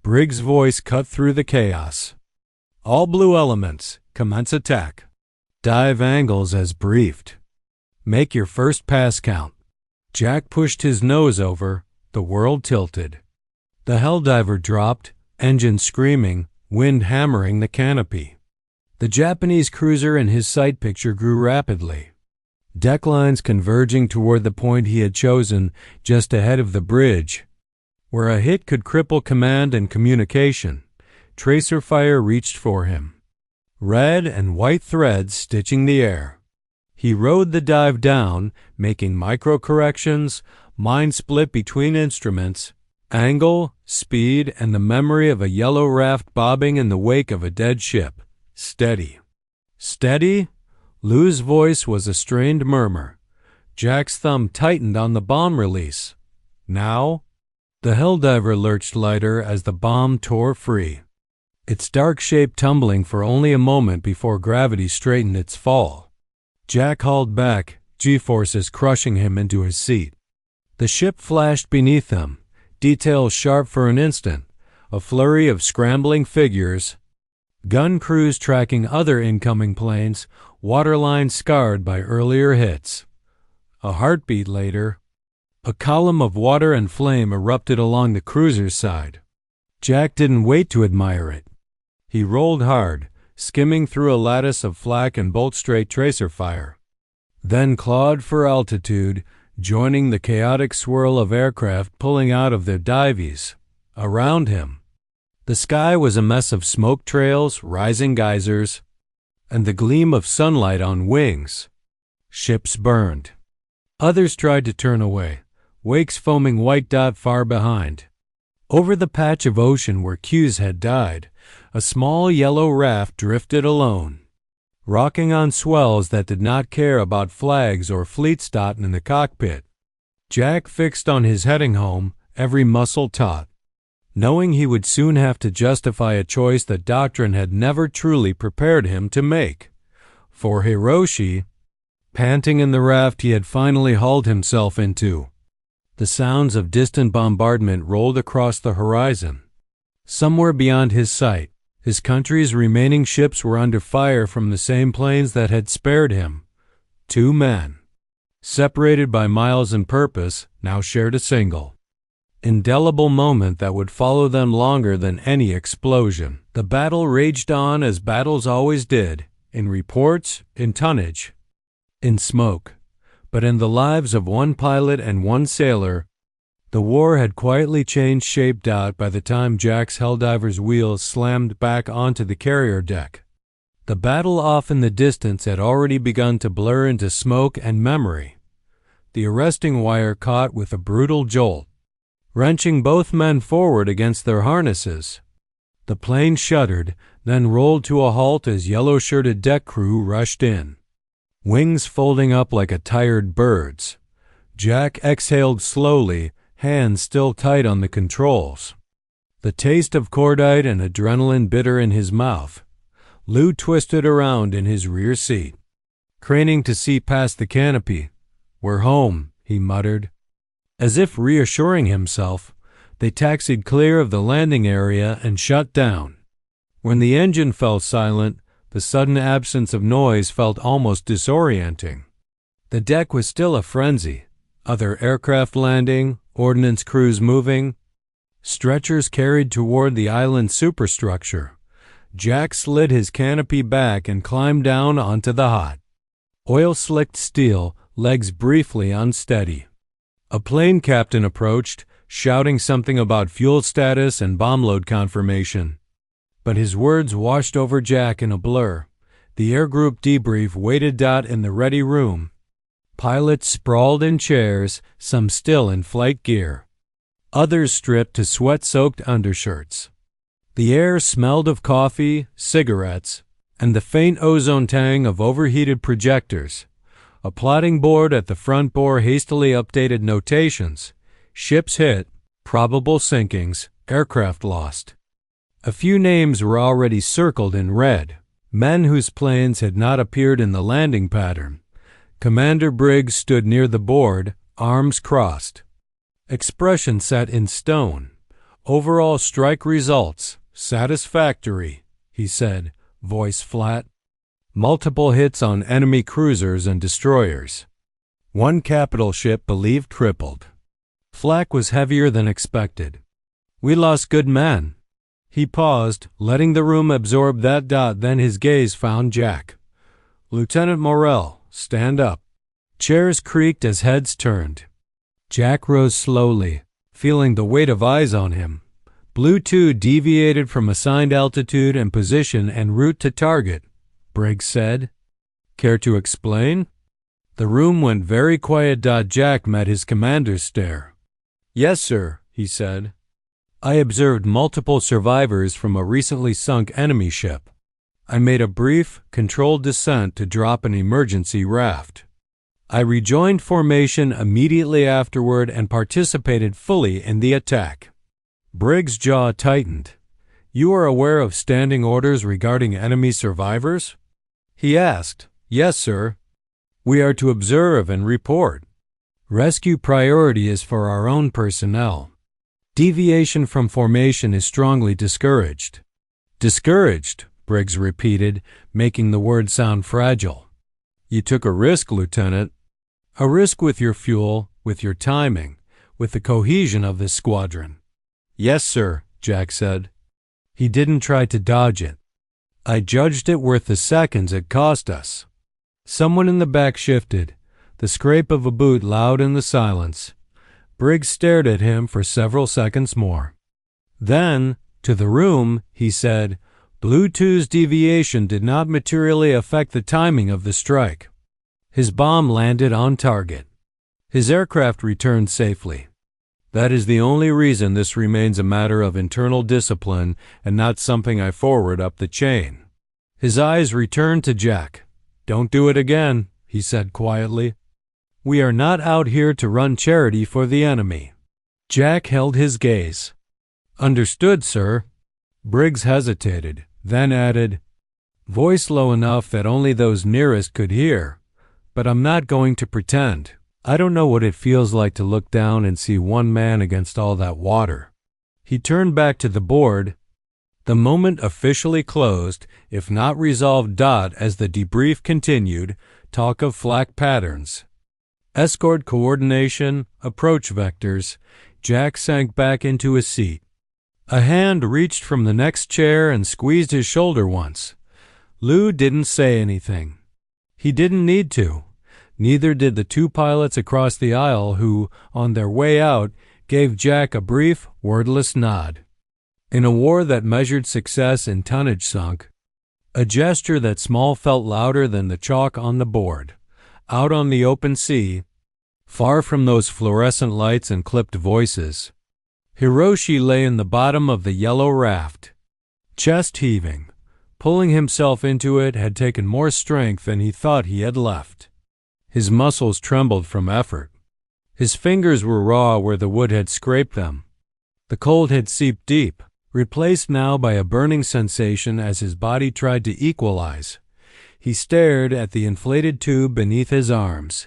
Speaker 1: Briggs' voice cut through the chaos. "All blue elements, commence attack. Dive angles as briefed. Make your first pass count." Jack pushed his nose over. The world tilted. The helldiver dropped, engine screaming, wind hammering the canopy. The Japanese cruiser in his sight picture grew rapidly. Deck lines converging toward the point he had chosen just ahead of the bridge, where a hit could cripple command and communication. Tracer fire reached for him, red and white threads stitching the air. He rode the dive down, making micro-corrections, mind split between instruments, angle, speed, and the memory of a yellow raft bobbing in the wake of a dead ship. Steady. Steady? Lou's voice was a strained murmur. Jack's thumb tightened on the bomb release. Now? The helldiver lurched lighter as the bomb tore free, its dark shape tumbling for only a moment before gravity straightened its fall. Jack hauled back, G-forces crushing him into his seat. The ship flashed beneath them, details sharp for an instant, a flurry of scrambling figures, gun crews tracking other incoming planes, waterlines scarred by earlier hits. A heartbeat later, a column of water and flame erupted along the cruiser's side. Jack didn't wait to admire it. He rolled hard, skimming through a lattice of flak and bolt-straight tracer fire, then clawed for altitude, joining the chaotic swirl of aircraft pulling out of their dives. Around him, the sky was a mess of smoke trails, rising geysers, and the gleam of sunlight on wings. Ships burned. Others tried to turn away, wakes foaming white dot far behind. Over the patch of ocean where Q's had died, a small yellow raft drifted alone, rocking on swells that did not care about flags or fleet stat in the cockpit. Jack fixed on his heading home, every muscle taut, knowing he would soon have to justify a choice that doctrine had never truly prepared him to make. For Hiroshi, panting in the raft he had finally hauled himself into, the sounds of distant bombardment rolled across the horizon. Somewhere beyond his sight, his country's remaining ships were under fire from the same planes that had spared him. 2 men, separated by miles in purpose, now shared a single, indelible moment that would follow them longer than any explosion. The battle raged on as battles always did, in reports, in tonnage, in smoke. But in the lives of one pilot and one sailor, the war had quietly changed shape by the time Jack's helldiver's wheels slammed back onto the carrier deck. The battle off in the distance had already begun to blur into smoke and memory. The arresting wire caught with a brutal jolt, wrenching both men forward against their harnesses. The plane shuddered, then rolled to a halt as yellow-shirted deck crew rushed in, wings folding up like a tired bird's. Jack exhaled slowly, hands still tight on the controls, the taste of cordite and adrenaline bitter in his mouth. Lou twisted around in his rear seat, craning to see past the canopy. "We're home," he muttered. As if reassuring himself, they taxied clear of the landing area and shut down. When the engine fell silent, the sudden absence of noise felt almost disorienting. The deck was still a frenzy. Other aircraft landing, ordnance crews moving, stretchers carried toward the island's superstructure. Jack slid his canopy back and climbed down onto the hot, oil-slicked steel, legs briefly unsteady. A plane captain approached, shouting something about fuel status and bomb load confirmation. But his words washed over Jack in a blur. The air group debrief waited in the ready room. Pilots sprawled in chairs, some still in flight gear, others stripped to sweat-soaked undershirts. The air smelled of coffee, cigarettes, and the faint ozone tang of overheated projectors. A plotting board at the front bore hastily updated notations. Ships hit, probable sinkings, aircraft lost. A few names were already circled in red, men whose planes had not appeared in the landing pattern. Commander Briggs stood near the board, arms crossed, expression set in stone. "Overall strike results, satisfactory," he said, voice flat. "Multiple hits on enemy cruisers and destroyers. One capital ship believed crippled. Flak was heavier than expected. We lost good men." He paused, letting the room absorb that. Then his gaze found Jack. "Lieutenant Morrell, stand up." Chairs creaked as heads turned. Jack rose slowly, feeling the weight of eyes on him. Blue 2 deviated from assigned altitude and position en route to target, Briggs said. "Care to explain?" The room went very quiet. Jack met his commander's stare. "Yes, sir," he said. "I observed multiple survivors from a recently sunk enemy ship. I made a brief, controlled descent to drop an emergency raft. I rejoined formation immediately afterward and participated fully in the attack. Briggs' jaw tightened. You are aware of standing orders regarding enemy survivors? He asked. Yes, sir. We are to observe and report. Rescue priority is for our own personnel. Deviation from formation is strongly discouraged. Discouraged, Briggs repeated, making the word sound fragile. You took a risk, Lieutenant. A risk with your fuel, with your timing, with the cohesion of this squadron. Yes, sir, Jack said. He didn't try to dodge it. I judged it worth the seconds it cost us. Someone in the back shifted, the scrape of a boot loud in the silence. Briggs stared at him for several seconds more. Then, to the room, he said, Blue 2's deviation did not materially affect the timing of the strike. His bomb landed on target. His aircraft returned safely. That is the only reason this remains a matter of internal discipline and not something I forward up the chain. His eyes returned to Jack. Don't do it again, he said quietly. We are not out here to run charity for the enemy. Jack held his gaze. Understood, sir. Briggs hesitated, then added, voice low enough that only those nearest could hear. But I'm not going to pretend. I don't know what it feels like to look down and see one man against all that water. He turned back to the board. The moment officially closed, if not resolved. As the debrief continued, talk of flak patterns. Escort coordination, approach vectors. Jack sank back into his seat. A hand reached from the next chair and squeezed his shoulder once. Lou didn't say anything. He didn't need to. Neither did the two pilots across the aisle who, on their way out, gave Jack a brief, wordless nod. In a war that measured success in tonnage sunk, a gesture that small felt louder than the chalk on the board. Out on the open sea, far from those fluorescent lights and clipped voices, Hiroshi lay in the bottom of the yellow raft, chest heaving. Pulling himself into it had taken more strength than he thought he had left. His muscles trembled from effort. His fingers were raw where the wood had scraped them. The cold had seeped deep, replaced now by a burning sensation as his body tried to equalize. He stared at the inflated tube beneath his arms,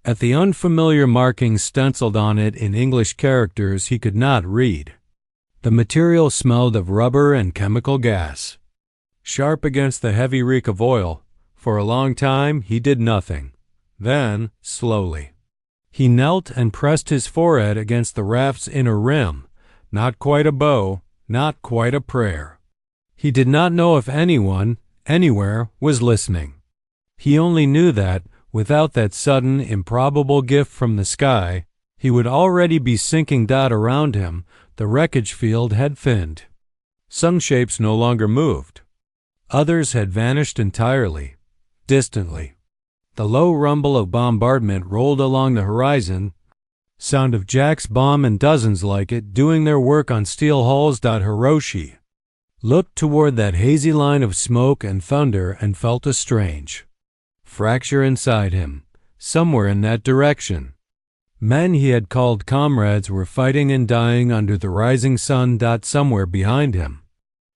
Speaker 1: at the unfamiliar markings stenciled on it in English characters he could not read. The material smelled of rubber and chemical gas. Sharp against the heavy reek of oil, for a long time he did nothing. Then, slowly, he knelt and pressed his forehead against the raft's inner rim. Not quite a bow, not quite a prayer. He did not know if anyone, anywhere, was listening. He only knew that, without that sudden, improbable gift from the sky, he would already be sinking. Around him, the wreckage field had thinned. Some shapes no longer moved. Others had vanished entirely, distantly. The low rumble of bombardment rolled along the horizon, sound of Jack's bomb and dozens like it doing their work on steel hulls. Hiroshi looked toward that hazy line of smoke and thunder and felt a strange fracture inside him, somewhere in that direction. Men he had called comrades were fighting and dying under the rising sun. Somewhere behind him,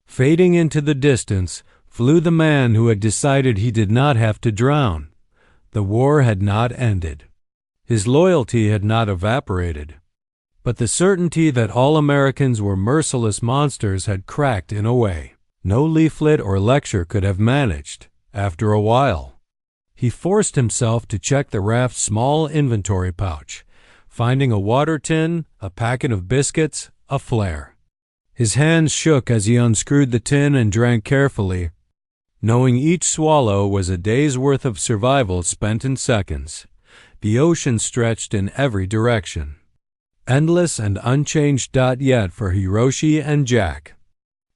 Speaker 1: fading into the distance, flew the man who had decided he did not have to drown. The war had not ended. His loyalty had not evaporated. But the certainty that all Americans were merciless monsters had cracked in a way no leaflet or lecture could have managed. After a while, he forced himself to check the raft's small inventory pouch, finding a water tin, a packet of biscuits, a flare. His hands shook as he unscrewed the tin and drank carefully, knowing each swallow was a day's worth of survival spent in seconds. The ocean stretched in every direction, endless and unchanged. Yet for Hiroshi and Jack,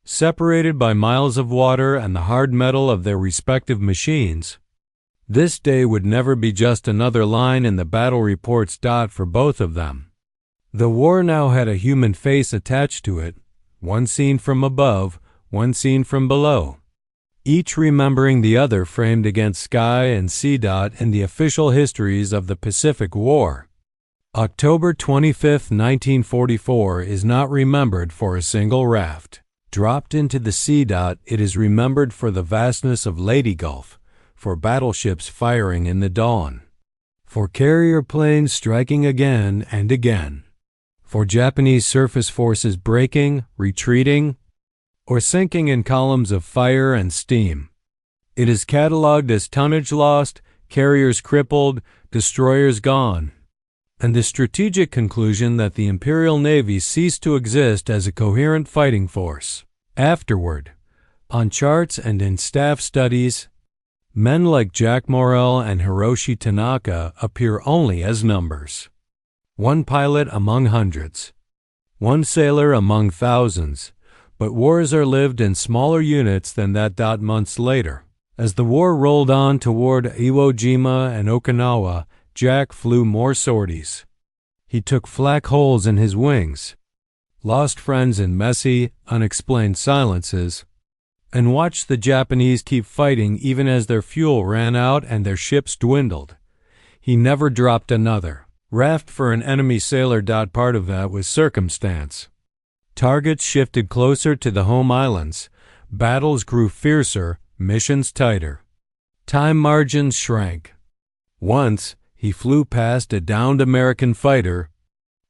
Speaker 1: separated by miles of water and the hard metal of their respective machines, this day would never be just another line in the battle reports. For both of them, the war now had a human face attached to it, one seen from above, one seen from below. each remembering the other framed against sky and sea in the official histories of the Pacific War. October 25, 1944 is not remembered for a single raft. Dropped into the sea, it is remembered for the vastness of Leyte Gulf, for battleships firing in the dawn, for carrier planes striking again and again, for Japanese surface forces breaking, retreating, or sinking in columns of fire and steam. It is catalogued as tonnage lost, carriers crippled, destroyers gone, and the strategic conclusion that the Imperial Navy ceased to exist as a coherent fighting force. Afterward, on charts and in staff studies, men like Jack Morrell and Hiroshi Tanaka appear only as numbers. One pilot among hundreds, one sailor among thousands, but wars are lived in smaller units than that. Months later, as the war rolled on toward Iwo Jima and Okinawa, Jack flew more sorties. He took flak holes in his wings, lost friends in messy, unexplained silences, and watched the Japanese keep fighting even as their fuel ran out and their ships dwindled. He never dropped another raft for an enemy sailor. Part of that was circumstance. Targets shifted closer to the home islands, battles grew fiercer, missions tighter. Time margins shrank. Once, he flew past a downed American fighter,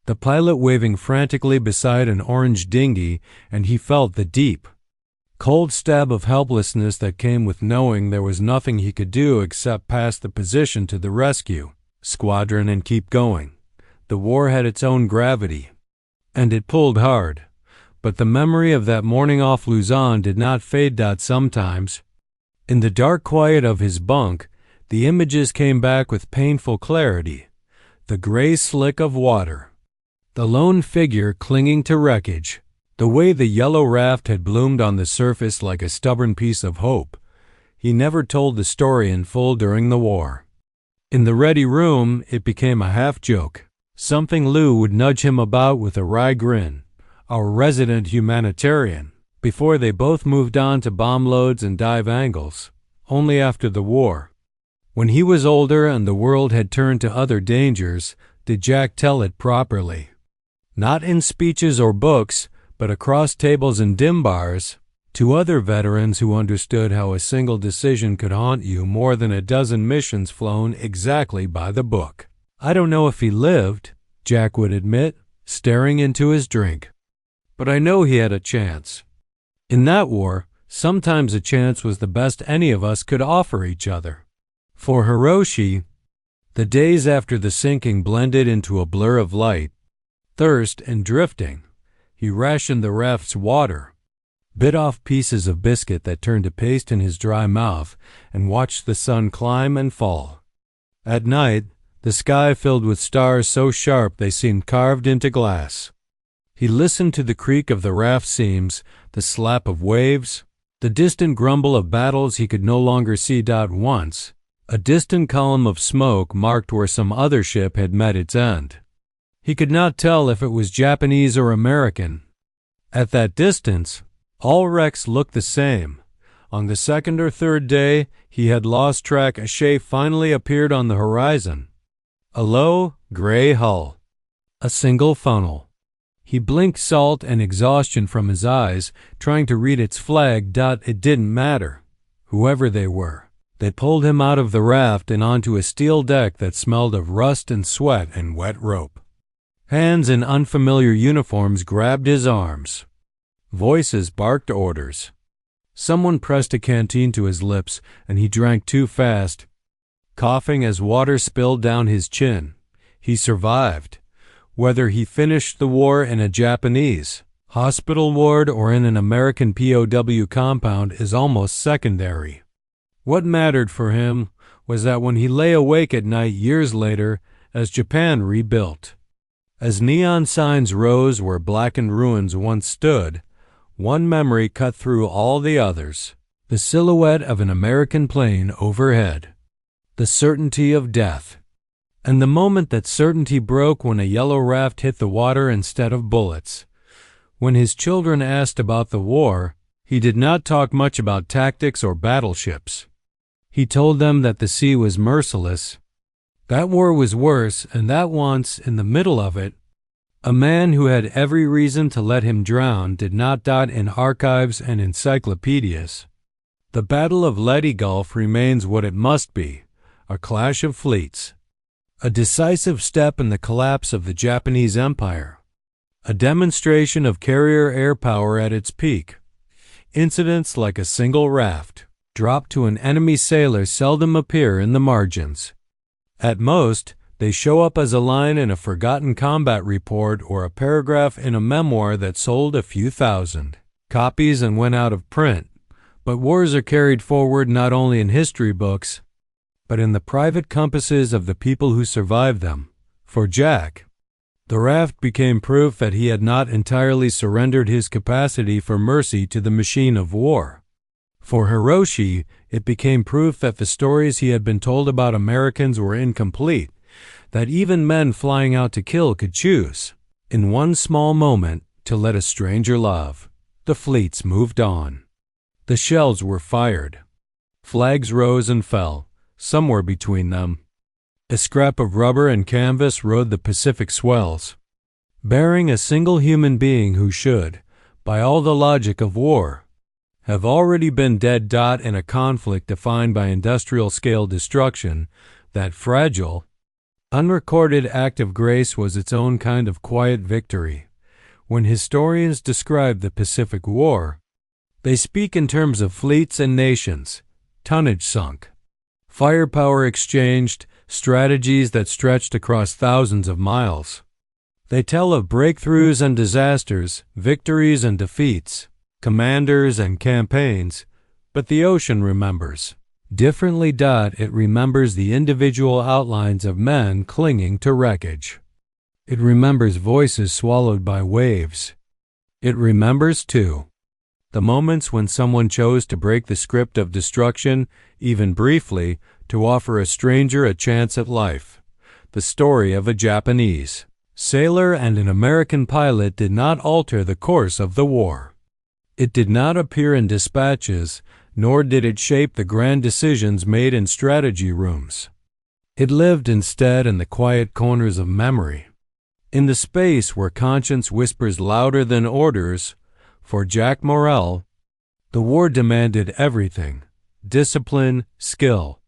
Speaker 1: the pilot waving frantically beside an orange dinghy, and he felt the deep, cold stab of helplessness that came with knowing there was nothing he could do except pass the position to the rescue squadron and keep going. The war had its own gravity, and it pulled hard, but the memory of that morning off Luzon did not fade. Sometimes, in the dark quiet of his bunk, the images came back with painful clarity. The gray slick of water, the lone figure clinging to wreckage, the way the yellow raft had bloomed on the surface like a stubborn piece of hope. He never told the story in full during the war. In the ready room, it became a half-joke, something Lou would nudge him about with a wry grin, our resident humanitarian, before they both moved on to bomb loads and dive angles, only after the war. When he was older and the world had turned to other dangers, did Jack tell it properly. Not in speeches or books, but across tables and dim bars, to other veterans who understood how a single decision could haunt you more than a dozen missions flown exactly by the book. I don't know if he lived, Jack would admit, staring into his drink. But I know he had a chance. In that war, sometimes a chance was the best any of us could offer each other. For Hiroshi, the days after the sinking blended into a blur of light, thirst, and drifting. He rationed the raft's water, bit off pieces of biscuit that turned to paste in his dry mouth, and watched the sun climb and fall. At night, the sky filled with stars so sharp they seemed carved into glass. He listened to the creak of the raft seams, the slap of waves, the distant grumble of battles he could no longer see. Once, a distant column of smoke marked where some other ship had met its end. He could not tell if it was Japanese or American. At that distance, all wrecks looked the same. On the second or third day, he had lost track. A shape finally appeared on the horizon. A low, gray hull. A single funnel. He blinked salt and exhaustion from his eyes, trying to read its flag. It didn't matter. Whoever they were. They pulled him out of the raft and onto a steel deck that smelled of rust and sweat and wet rope. Hands in unfamiliar uniforms grabbed his arms. Voices barked orders. Someone pressed a canteen to his lips, and he drank too fast, coughing as water spilled down his chin. He survived. Whether he finished the war in a Japanese hospital ward or in an American POW compound is almost secondary. What mattered for him was that when he lay awake at night years later, as Japan rebuilt, as neon signs rose where blackened ruins once stood, one memory cut through all the others: the silhouette of an American plane overhead, the certainty of death, and the moment that certainty broke when a yellow raft hit the water instead of bullets. When his children asked about the war, He did not talk much about tactics or battleships. He told them that the sea was merciless. That war was worse, and that once, in the middle of it, a man who had every reason to let him drown did not dot in archives and encyclopedias. The Battle of Leyte Gulf remains what it must be, a clash of fleets, a decisive step in the collapse of the Japanese Empire, a demonstration of carrier air power at its peak. Incidents like a single raft dropped to an enemy sailor seldom appear in the margins. At most, they show up as a line in a forgotten combat report or a paragraph in a memoir that sold a few thousand copies and went out of print. But wars are carried forward not only in history books, but in the private compasses of the people who survived them. For Jack, the raft became proof that he had not entirely surrendered his capacity for mercy to the machine of war. For Hiroshi, it became proof that the stories he had been told about Americans were incomplete, that even men flying out to kill could choose, in one small moment, to let a stranger love. The fleets moved on. The shells were fired. Flags rose and fell, somewhere between them. A scrap of rubber and canvas rode the Pacific swells, bearing a single human being who should, by all the logic of war, have already been dead. In a conflict defined by industrial-scale destruction, that fragile, unrecorded act of grace was its own kind of quiet victory. When historians describe the Pacific War, they speak in terms of fleets and nations, tonnage sunk, firepower exchanged, strategies that stretched across thousands of miles. They tell of breakthroughs and disasters, victories and defeats, commanders and campaigns, but the ocean remembers. Differently. It remembers the individual outlines of men clinging to wreckage. It remembers voices swallowed by waves. It remembers, too, the moments when someone chose to break the script of destruction, even briefly, to offer a stranger a chance at life. The story of a Japanese sailor and an American pilot did not alter the course of the war. It did not appear in dispatches, nor did it shape the grand decisions made in strategy rooms. It lived instead in the quiet corners of memory, in the space where conscience whispers louder than orders. For Jack Morrell, the war demanded everything: discipline, skill,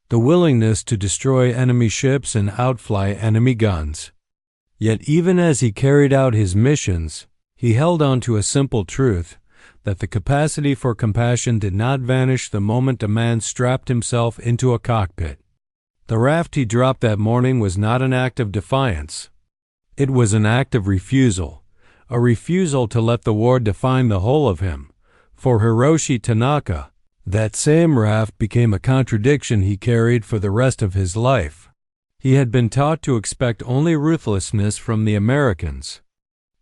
Speaker 1: the willingness to destroy enemy ships and outfly enemy guns. Yet even as he carried out his missions, he held on to a simple truth, that the capacity for compassion did not vanish the moment a man strapped himself into a cockpit. The raft he dropped that morning was not an act of defiance. It was an act of refusal, a refusal to let the war define the whole of him. For Hiroshi Tanaka, that same raft became a contradiction he carried for the rest of his life. He had been taught to expect only ruthlessness from the Americans.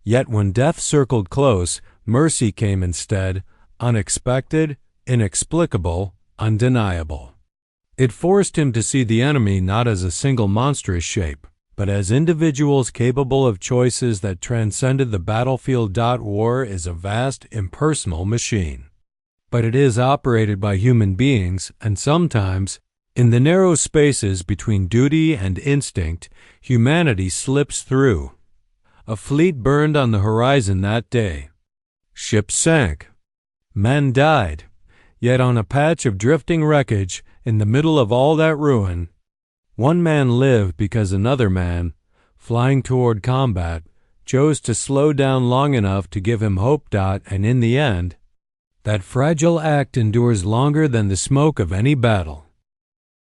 Speaker 1: Yet when death circled close, mercy came instead, unexpected, inexplicable, undeniable. It forced him to see the enemy not as a single monstrous shape, but as individuals capable of choices that transcended the battlefield. War is a vast, impersonal machine, but it is operated by human beings, and sometimes, in the narrow spaces between duty and instinct, humanity slips through. A fleet burned on the horizon that day. Ships sank. Men died. Yet on a patch of drifting wreckage, in the middle of all that ruin, one man lived because another man, flying toward combat, chose to slow down long enough to give him hope. And in the end, that fragile act endures longer than the smoke of any battle.